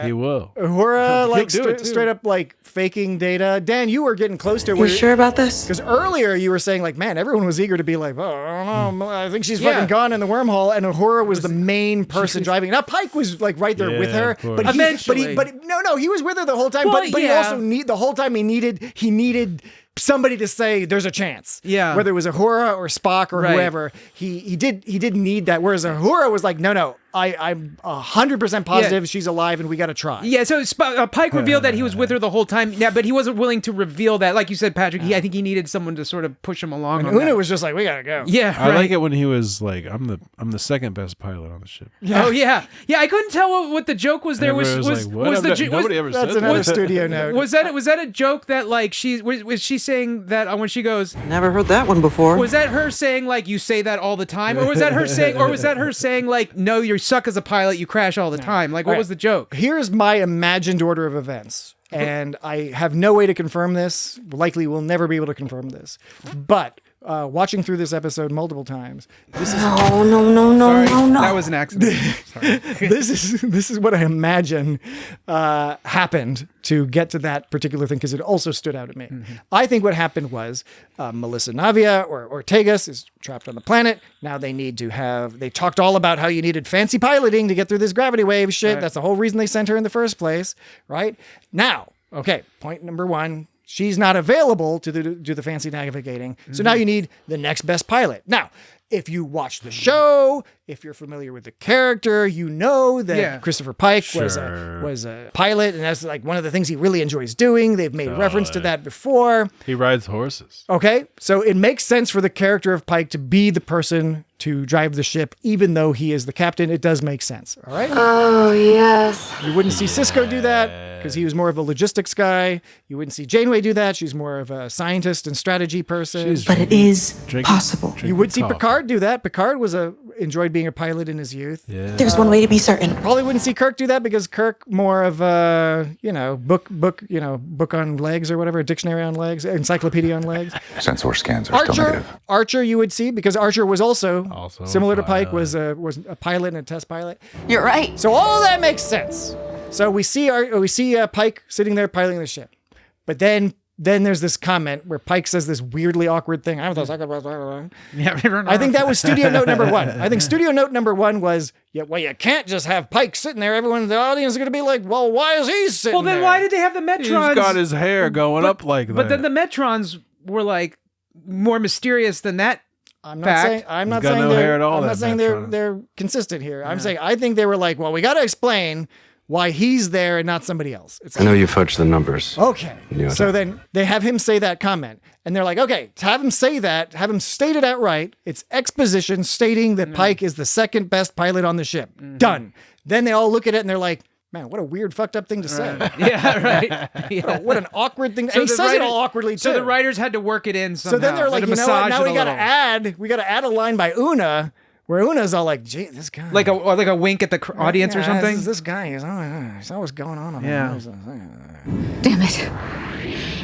he will. Horror, like straight up like faking data. Dan, you were getting close to it. You sure about this? Because earlier you were saying like, man, everyone was eager to be like, oh, I don't know, I think she's fucking gone in the wormhole, and Uhura was the main person driving. Now Pike was like right there with her, but eventually, he was with her the whole time. Well, but he also the whole time he needed somebody to say there's a chance. Yeah. Whether it was Uhura or Spock or whoever, he didn't need that. Whereas Uhura was like, no, I'm 100% positive she's alive and we got to try. Yeah. So Pike revealed that he was with her the whole time. Yeah, but he wasn't willing to reveal that. Like you said, Patrick, I think he needed someone to sort of push him along. And Una was just like, we got to go. Yeah. I like it when he was like, I'm the second best pilot on the ship. Yeah. Oh yeah. Yeah. I couldn't tell what the joke was there. Was nobody ever said that. That's another studio note. Was that a joke that like was she saying that when she goes, never heard that one before? Was that her saying like you say that all the time, or was that her saying like no, you suck as a pilot, you crash all the time? Like what was the joke? Here's my imagined order of events, and I have no way to confirm this. Likely, we'll never be able to confirm this, but watching through this episode multiple times. This is No. That was an accident. Sorry. this is what I imagine happened to get to that particular thing, because it also stood out at me. I think what happened was Melissa Navia or Ortegas is trapped on the planet. Now they talked all about how you needed fancy piloting to get through this gravity wave shit. Right. That's the whole reason they sent her in the first place, right? Now, okay, point number one. She's not available to do the fancy navigating. So now you need the next best pilot. Now, if you watch the show, if you're familiar with the character, you know that Christopher Pike was a pilot, and that's like one of the things he really enjoys doing. They've made reference to that before. He rides horses. Okay, so it makes sense for the character of Pike to be the person to drive the ship, even though he is the captain. It does make sense, all right? Oh, yes. You wouldn't see Cisco do that because he was more of a logistics guy. You wouldn't see Janeway do that. She's more of a scientist and strategy person. But it is possible. You would see Picard do that. Picard enjoyed being a pilot in his youth. Yeah. There's one way to be certain. Probably wouldn't see Kirk do that because Kirk more of a, book on legs or whatever, a dictionary on legs, encyclopedia on legs. Sensor scans are still negative. Archer you would see because Archer was also similar to Pike, was a pilot and a test pilot. You're right. So all of that makes sense. So we see Pike sitting there piloting the ship. But then there's this comment where Pike says this weirdly awkward thing. I think that was studio note number one. I think studio note number one was, you can't just have Pike sitting there. Everyone in the audience is going to be like, well, why is he sitting there? Well, then why did they have the Metrons? He's got his hair going up like that. But then the Metrons were like more mysterious than that. I'm not saying they're consistent here. I'm saying I think they were like, well, we got to explain why he's there and not somebody else. I know you fudged the numbers. Okay. So then they have him say that comment. And they're like, okay, to have him say that, have him state it outright. It's exposition stating that Pike is the second best pilot on the ship. Done. Then they all look at it and they're like, man, what a weird, fucked up thing to say. Yeah, right. Yeah. What an awkward thing. And he says it all awkwardly, too. So the writers had to work it in somehow. So then they're like, you know what? Now we got to add a line by Una, where Una's all like, gee, this guy. Like a wink at the audience or something? This guy is always going on. Yeah. Damn it.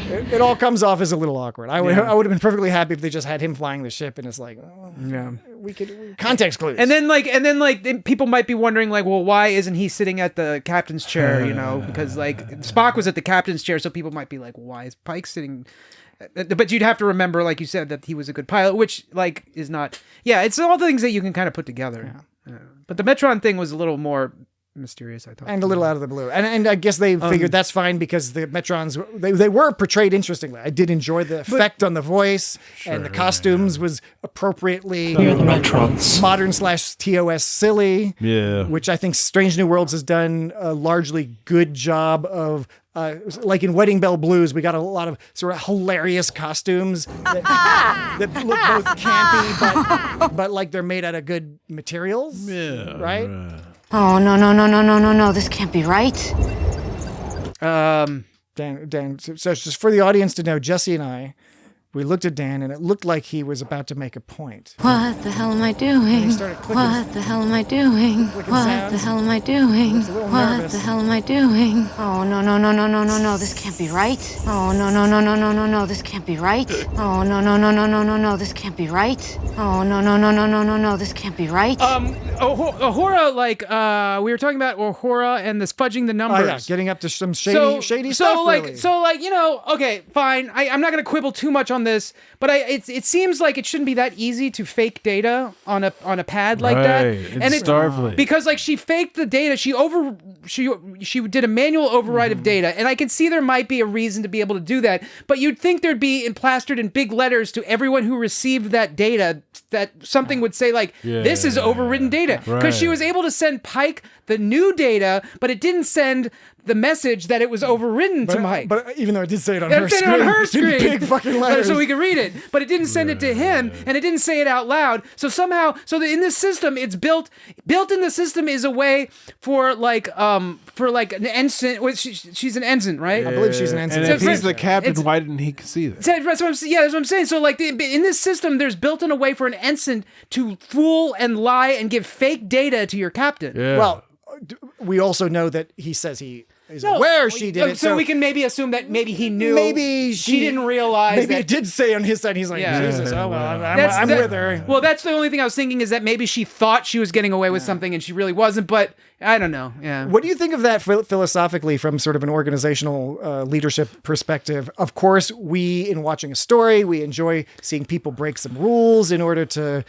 It all comes off as a little awkward. I would have been perfectly happy if they just had him flying the ship and it's like, we could context clues. And then people might be wondering like, well, why isn't he sitting at the captain's chair? Because like Spock was at the captain's chair, so people might be like, well, why is Pike sitting? But you'd have to remember, like you said, that he was a good pilot, which like is not. Yeah, it's all the things that you can kind of put together. Yeah. But the Metron thing was a little more mysterious, I thought, and a little out of the blue, and I guess they figured that's fine because the Metrons they were portrayed interestingly. I did enjoy the effect on the voice, and the costumes was appropriately the Metrons modern / TOS silly, which I think Strange New Worlds has done a largely good job of. Like in Wedding Bell Blues, we got a lot of sort of hilarious costumes that look both campy, but like they're made out of good materials, right? Oh, no. This can't be right. Dan, so just for the audience to know, Jesse and I, we looked at Dan and it looked like he was about to make a point. What the hell am I doing? What the hell am I doing? What the hell am I doing? What the hell am I doing? Oh, no. This can't be right. Oh, no. This can't be right. Oh, no. This can't be right. Oh, no. This can't be right. Uhura, like, we were talking about Uhura and this fudging the numbers. Oh, yeah, getting up to some shady stuff, really. Okay, fine. I'm not going to quibble too much on this, but it seems like it shouldn't be that easy to fake data on a pad like that. And Starfleet. Because like she faked the data, she did a manual override of data, and I can see there might be a reason to be able to do that, but you'd think there'd be plastered in big letters to everyone who received that data that something would say like, this is overridden data, because she was able to send Pike the new data, but it didn't send the message that it was overridden to Mike. But even though it did say it on her screen, in big fucking letters, so we could read it, but it didn't send it to him, and it didn't say it out loud. So somehow, in this system, it's built in the system is a way for an ensign. She's an ensign, right? I believe she's an ensign. And if he's the captain, why didn't he see that? That's what I'm saying. So like in this system, there's built in a way for an ensign to fool and lie and give fake data to your captain. Yeah. Well, we also know that he says he aware she did it. So we can maybe assume that maybe he knew. Maybe she didn't realize. Maybe that, it did say on his side. He's like, Jesus, oh well, I'm with her. Well, that's the only thing I was thinking is that maybe she thought she was getting away with something and she really wasn't. But I don't know. Yeah. What do you think of that philosophically from sort of an organizational leadership perspective? Of course, in watching a story, we enjoy seeing people break some rules in order to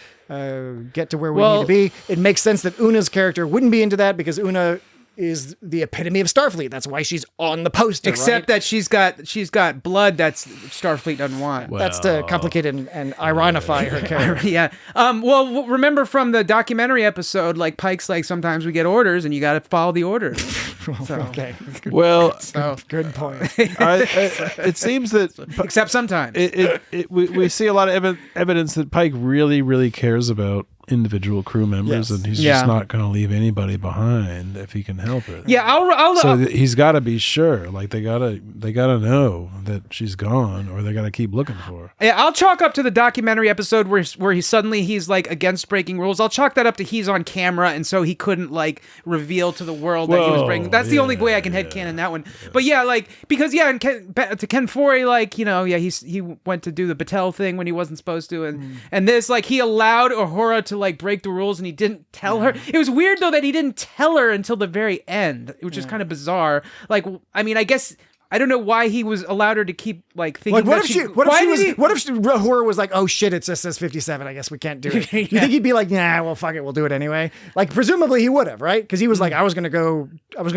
get to where we need to be. It makes sense that Una's character wouldn't be into that because Una is the epitome of Starfleet. That's why she's on the poster. Except that she's got blood that's Starfleet doesn't want. Well, that's to complicate and ironify her character. Yeah. Well, remember from the documentary episode, like Pike's like, sometimes we get orders and you got to follow the orders. Okay. Well, good point. It seems that, except sometimes we see a lot of evidence that Pike really, really cares about individual crew members, and he's just not going to leave anybody behind if he can help it. Yeah, I'll he's got to be sure. Like they gotta know that she's gone, or they got to keep looking for her. Yeah, I'll chalk up to the documentary episode where he's like against breaking rules. I'll chalk that up to he's on camera, and so he couldn't like reveal to the world that he was breaking. That's the only way I can headcanon that one. But yeah, like because and to Ken Forey, like he went to do the Battelle thing when he wasn't supposed to, and this like he allowed Uhura to like break the rules and he didn't tell her. It was weird though that he didn't tell her until the very end, which is kind of bizarre. Like, I mean, I guess I don't know why he was allowed her to keep like thinking. Like, what if Uhura was like, oh shit, it's SS-57. I guess we can't do it. You think he'd be like, nah, well, fuck it, we'll do it anyway. Like, presumably he would have, right? Because he was like, I was gonna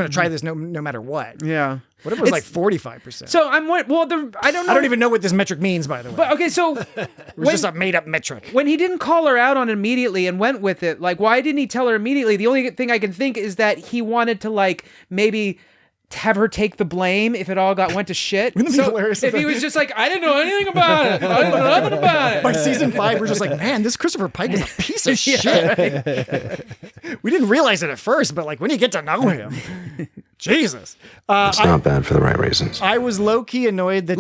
try this no matter what. Yeah. What if it was like 45%? So I don't know. I don't even know what this metric means, by the way. But okay, so it was just a made-up metric. When he didn't call her out on it immediately and went with it, like, why didn't he tell her immediately? The only thing I can think is that he wanted to like maybe have her take the blame if it all went to shit. Wouldn't it be hilarious if he was just like, I didn't know anything about it. I didn't know nothing about it. By season 5, we're just like, man, this Christopher Pike is a piece of shit. Right? We didn't realize it at first, but like when you get to know him, Jesus. It's not bad for the right reasons. I was low-key annoyed that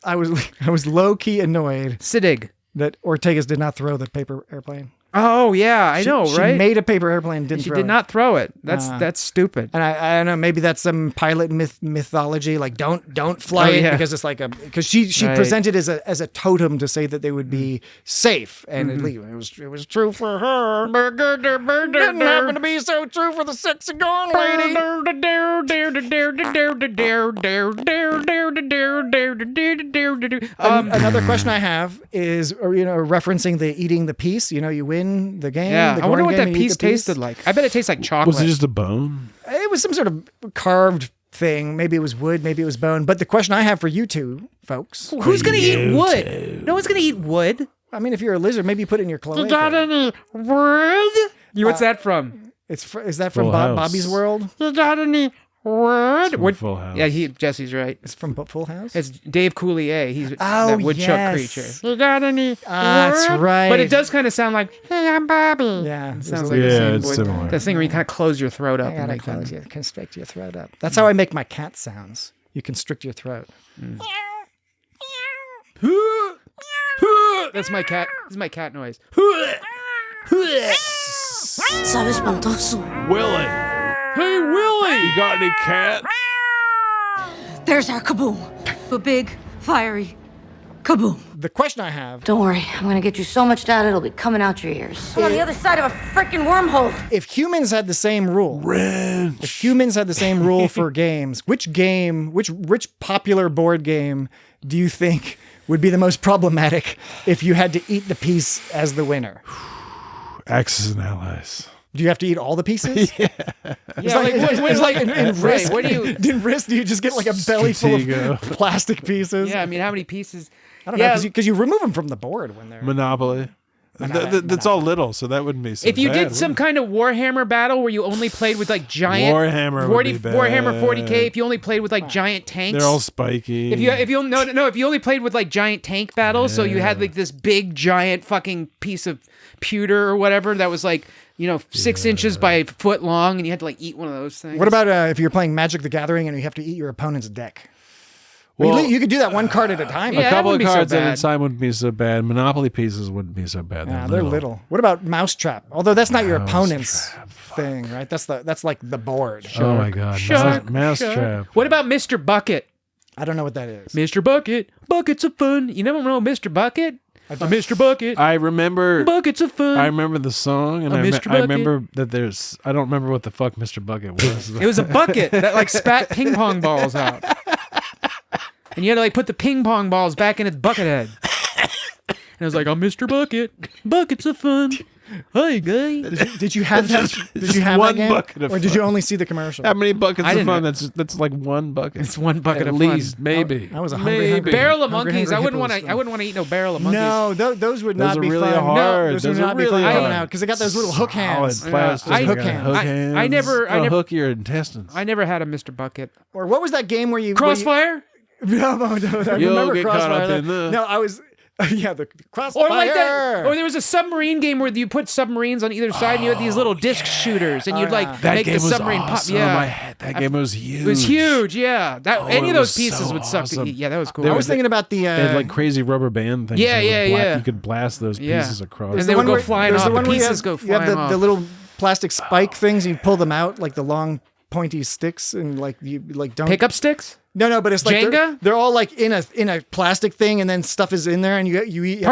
I was low-key annoyed Siddig that Ortegas did not throw the paper airplane. Oh yeah, I know, right? She made a paper airplane, didn't throw it. She did not throw it. That's stupid. And I don't know, maybe that's some pilot mythology, like don't fly it because it's like because she presented as a totem to say that they would be safe, and it was true for her. Didn't happen to be so true for the sexy Gorn lady. Another question I have is, referencing the eating the piece. You win the game. Yeah, I wonder what that piece tasted like. I bet it tastes like chocolate. Was it just a bone? It was some sort of carved thing. Maybe it was wood, maybe it was bone. But the question I have for you two folks. Who's going to eat wood? No one's going to eat wood. I mean, if you're a lizard, maybe you put it in your cloacae. You got any wood? What's that from? Is that from Bobby's World? You got any wood? Full House. Yeah, Jesse's right. It's from Full House? It's Dave Coulier. He's that woodchuck creature. You got any wood? That's right. But it does kind of sound like, hey, I'm Bobby. Yeah. It sounds like the same it's similar. The thing where you kind of close your throat up. Constrict your throat up. That's how I make my cat sounds. You constrict your throat. That's my cat. This is my cat noise. Sabe espantoso. Willie. Hey, Willie. You got any cat? There's our kaboom. A big, fiery kaboom. The question I have... Don't worry. I'm going to get you so much data, it'll be coming out your ears. I'm on the other side of a freaking wormhole. If humans had the same rule... If humans had the same rule for games, which popular board game do you think would be the most problematic if you had to eat the piece as the winner? Axis and Allies. Do you have to eat all the pieces? Yeah. It's like in Risk. What do you... In Risk, do you just get like a belly full of plastic pieces? Yeah, I mean, how many pieces? I don't know, because you remove them from the board when they're... Monopoly. That's all little, so that wouldn't be so If you bad, did some kind of Warhammer battle where you only played with like giant... Warhammer 40K, if you only played with like giant tanks... They're all spiky. If you only played with like giant tank battles, so you had like this big giant fucking piece of pewter or whatever that was like... 6 inches by a foot long, and you had to like eat one of those things. What about if you're playing Magic the Gathering and you have to eat your opponent's deck? Well, you could do that one card at a time. Yeah, a couple of wouldn't be so cards at bad. a time wouldn't be so bad. Monopoly pieces wouldn't be so bad. Yeah, they're little. What about Mousetrap? Although that's not your opponent's thing, right? That's like the board. Oh my god, Mousetrap. What about Mr. Bucket? I don't know what that is. Mr. Bucket, buckets of fun. You never know Mr. Bucket? Mr. Bucket. I remember buckets of fun. I remember the song, and I remember that there's. I don't remember what the fuck Mr. Bucket was. It was a bucket that like spat ping pong balls out, and you had to like put the ping pong balls back in its bucket head. And it was like, "I'm Mr. Bucket, buckets of fun." Hi, guy. Did you have that? Did you have one that game? bucket of Or did fun. you only see the commercial? How many buckets I of didn't fun? know. That's like one bucket. It's one bucket at of least, fun. maybe. I was a hungry Barrel of hungry monkeys. I wouldn't hippos. want to. I wouldn't want to eat no barrel of monkeys. No, those would Those not are be really fun. hard. No, those Those would are not be really fun hard. coming out because they got those little hook hands. Solid plastic. I- hook got hands. hook I hands. never- It'll hook your intestines. I never had a Mr. Bucket. Or what was that game where you Crossfire. No, I You'll remember get caught Crossfire. up in the- No, I was. Yeah, the Crossfire. Or like that, or there was a submarine game where you put submarines on either side, and you had these little disc shooters, and you'd like That make game the was submarine awesome. pop. Yeah, That game was huge. it was huge. Yeah, that any it of those was pieces so would suck to awesome. eat. Yeah, that was cool. There I was thinking about the. They had like crazy rubber band things. Yeah, that would yeah, yeah. You could blast those Yeah. pieces across. And they would go flying off. The where you pieces have, go you have flying off. the little plastic spike things. You pull them out like the long pointy sticks, and like you like don't Pickup sticks. No, but it's like Jenga? they're all like in a plastic thing, and then stuff is in there, and you have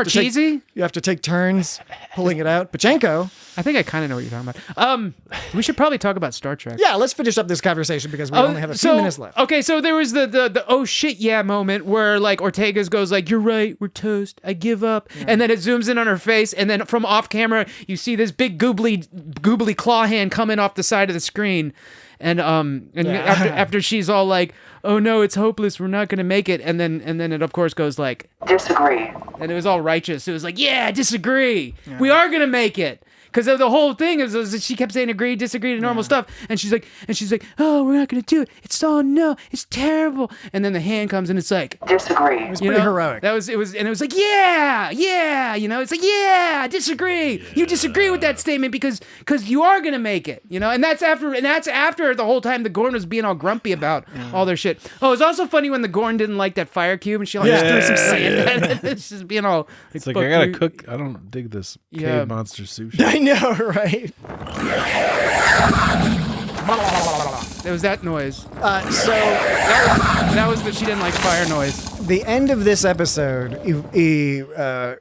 to take, Parcheesi? you have to take turns pulling it out. Pachenko. I think I kind of know what you're talking about. We should probably talk about Star Trek. Yeah, let's finish up this conversation because we only have a few minutes left. Okay, so there was the oh shit yeah moment where like Ortegas goes like, "You're right, we're toast. I give up," and then it zooms in on her face, and then from off camera you see this big goobly claw hand coming off the side of the screen, and after she's all like, "Oh no, it's hopeless. We're not gonna make it," and then it of course goes like, Disagree. and it was all righteous. It was like, "Yeah, disagree. We are gonna make it." Because the whole thing is she kept saying agree, disagree to normal stuff, and she's like, "Oh, we're not gonna do it. It's terrible." And then the hand comes and it's like, Disagree. It was pretty heroic. it was like, yeah, it's like, yeah, disagree. Yeah. You disagree with that statement because you are gonna make it, and that's after the whole time the Gorn was being all grumpy about all their shit. Oh, it was also funny when the Gorn didn't like that fire cube and she just threw some sand at it. It's just being all It's like I gotta cook. I don't dig this cave monster sushi. I know, right? There was that noise. So that was the she didn't like fire noise. the end of this episode,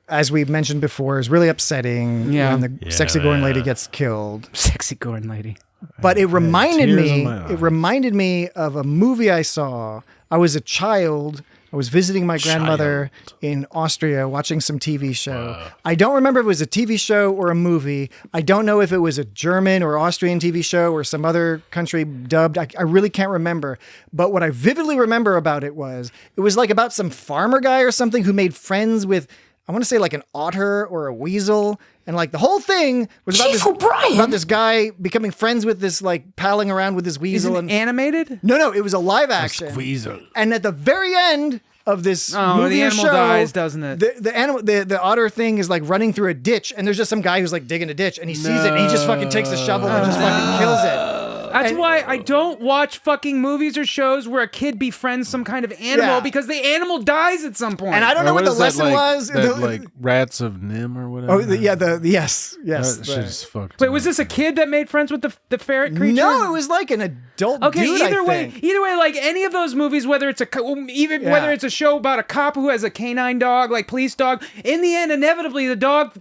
as we mentioned before, is really upsetting. Yeah. When the sexy Gorn lady gets killed. Sexy Gorn lady. But it reminded tears me. in my eyes. It reminded me of a movie I saw. I was a child. I was visiting my grandmother in Austria, watching some TV show. I don't remember if it was a TV show or a movie. I don't know if it was a German or Austrian TV show or some other country dubbed. I really can't remember. But what I vividly remember about it was like about some farmer guy or something who made friends with, I want to say like an otter or a weasel. And like the whole thing was about this guy becoming friends with this, like palling around with this weasel. Is it animated? No, it was a live action. Weasel. And at the very end of this movie the or animal show, dies, doesn't it? The otter thing is like running through a ditch, and there's just some guy who's like digging a ditch, and he sees it, and he just fucking takes a shovel and just fucking kills it. That's why I don't watch fucking movies or shows where a kid befriends some kind of animal because the animal dies at some point. And I don't know what the lesson was. Like Rats of Nim or whatever. Oh, yes. That shit's fucked. Wait, was this a kid that made friends with the ferret creature? No, it was like an adult Okay, dude, either I think. way, like any of those movies, whether it's whether it's a show about a cop who has a canine dog, like police dog, in the end, inevitably the dog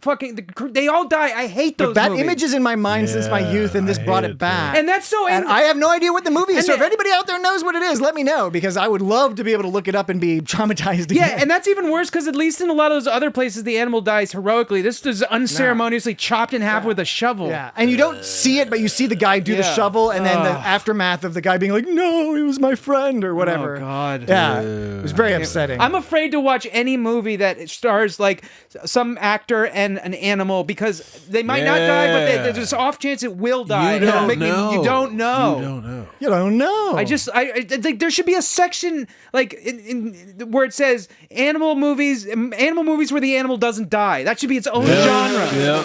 they all die. I hate those. But that movies. image is in my mind since my youth, and this brought it back. And that's so. And I have no idea what the movie is. So if the- anybody out there knows what it is, let me know, because I would love to be able to look it up and be traumatized again. Yeah, and that's even worse because at least in a lot of those other places, the animal dies heroically. This is unceremoniously chopped in half with a shovel. Yeah, and you don't see it, but you see the guy do the shovel, and then the aftermath of the guy being like, "No, he was my friend," or whatever. Oh God. Yeah, it was very upsetting. I'm afraid to watch any movie that stars like some actor and an animal because they might not die, but there's this off chance it will die. You don't know. You don't know. You don't know. I think there should be a section like in where it says animal movies where the animal doesn't die. That should be its own genre. Yeah.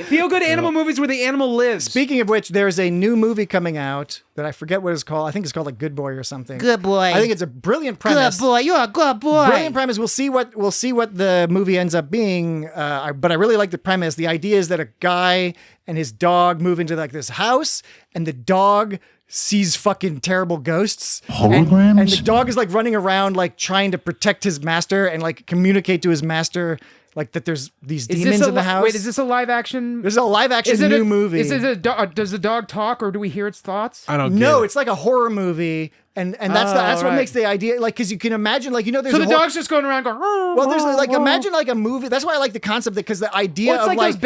Feel good animal movies where the animal lives. Speaking of which, there's a new movie coming out that I forget what it's called. I think it's called like Good Boy or something. Good boy. I think it's a brilliant premise. Good boy. You're a good boy. Brilliant premise. We'll see what the movie ends up being. But I really like the premise. The idea is that a guy and his dog move into like this house, and the dog sees fucking terrible ghosts. Holograms? And the dog is like running around like trying to protect his master and like communicate to his master like that there's these demons in the house. Wait, is this a live action? This is a live action new movie. Is it does the dog talk, or do we hear its thoughts? I don't No, get it's like a horror movie. And that's what makes the idea, like, because you can imagine, like, there's so the dog's just going around going. Well, there's like imagine like a movie. That's why I like the concept, because the idea of like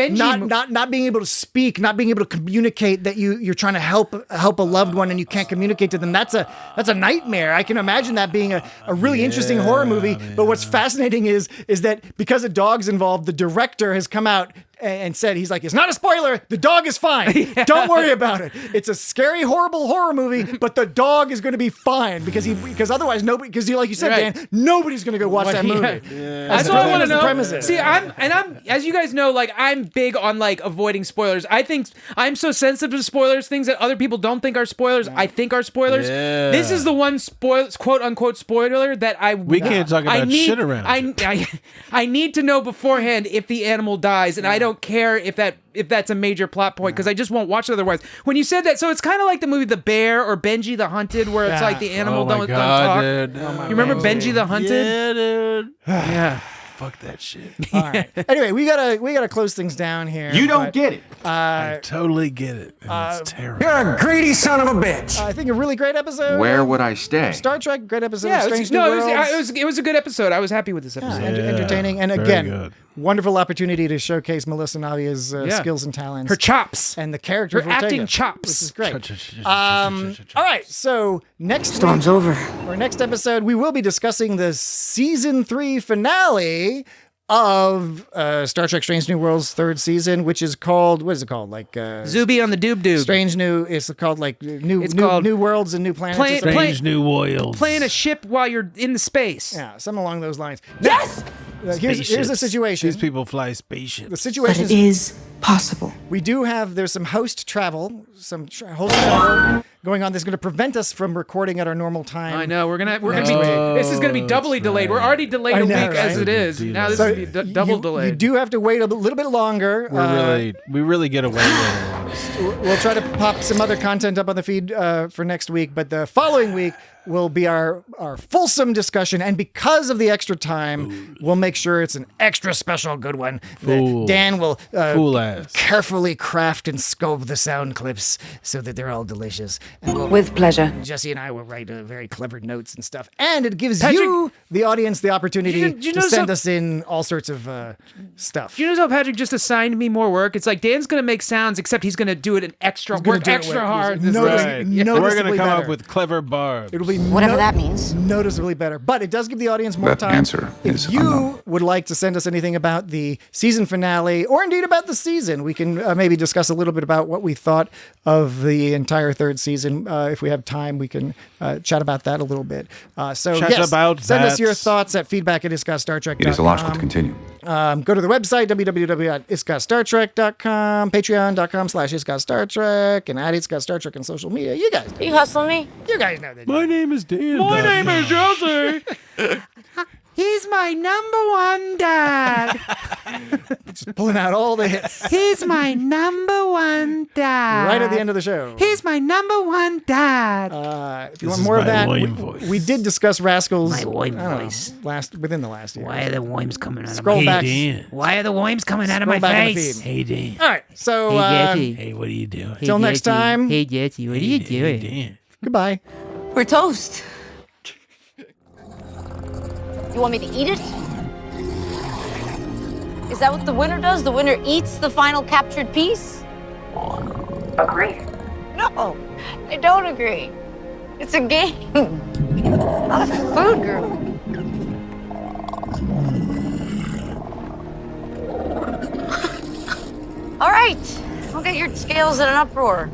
not being able to speak, not being able to communicate that you're trying to help a loved one and you can't communicate to them. That's a nightmare. I can imagine that being a really interesting horror movie. But what's fascinating is that because a dog's involved, the director has come out and said, he's like, it's not a spoiler. The dog is fine. Don't worry about it. It's a scary, horrible horror movie, but the dog is going to be fine because otherwise nobody, because like you said, Dan, nobody's going to go watch that movie. That's all I want to know. Premises. See, I'm as you guys know, like I'm big on like avoiding spoilers. I think I'm so sensitive to spoilers, things that other people don't think are spoilers, I think are spoilers. Yeah. This is the one quote unquote spoiler that we can't talk about shit around. I need to know beforehand if the animal dies, and I don't care if that's a major plot point, because I just won't watch it otherwise. When you said that, so it's kind of like the movie The Bear or Benji the Hunted, where it's like the animal don't talk. Dude. You remember Benji the Hunted? Yeah, dude. Yeah. Fuck that shit. All right. Anyway, we gotta close things down here. You don't get it. I totally get it. And it's terrible. You're a greedy son of a bitch. I think a really great episode. Where would I stay? Star Trek, great episode. Yeah, Strange New Worlds. it was a good episode. I was happy with this episode. Entertaining, and very again, good. wonderful opportunity to showcase Melissa Navia's skills and talents, Her chops, and the character her of Ortega, acting chops, which is great. All right, so next Storm's over. Or next episode, we will be discussing the season 3 finale of Star Trek Strange New Worlds 3rd season, which is called, what is it called? Like Zuby on the Doob Doob. Strange New, it's called like New Worlds and New Planets. Strange New Worlds. Playing a ship while you're in the space. Yeah, something along those lines. Yes! Here's the situation. These people fly spaceships. The situation But it is possible. We do have, there's some host travel, host travel going on that's going to prevent us from recording at our normal time. I know, we're gonna be, this is gonna be doubly delayed. We're already delayed a week as it is. Now this will be double delayed. You do have to wait a little bit longer. We really get away with it. We'll try to pop some other content up on the feed for next week, but the following week will be our fulsome discussion, and because of the extra time, we'll make sure it's an extra special good one. Dan will carefully craft and scope the sound clips so that they're all delicious. And With pleasure. Jesse and I will write very clever notes and stuff, and it gives you, the audience, the opportunity to send us in all sorts of stuff. Do you know how Patrick just assigned me more work? It's like Dan's gonna make sounds, except he's gonna do it extra hard. We're gonna come up with clever barbs. It'll be Whatever that means. Noticeably better. But it does give the audience more time. The answer is if you unknown. would like to send us anything about the season finale, or indeed about the season, we can maybe discuss a little bit about what we thought of the entire 3rd season. If we have time, we can chat about that a little bit. Send us your thoughts at feedback@isgotstartrek.com. It is illogical to continue. Go to the website, www.isgotstartrek.com, patreon.com/isgotstartrek, and at @isgotstartrek on social media. You guys Are you hustling me? You guys know that. My name is Dan. My name is Jesse. He's my number one dad. Just pulling out all the hits. He's my number one dad. Right at the end of the show. He's my number one dad. If you want more of that, we did discuss Rascals. My worm voice. Within the last year. Why are the worms coming out Scroll of my back. face? Why are the worms coming out of my face? Hey, Dan. All right, so Hey, what are you doing? Till next time. Hey, Jesse, what are you doing? Dan. Goodbye. We're toast. You want me to eat it? Is that what the winner does? The winner eats the final captured piece? Agree. No, I don't agree. It's a game, not a food group. All right, don't get your scales in an uproar.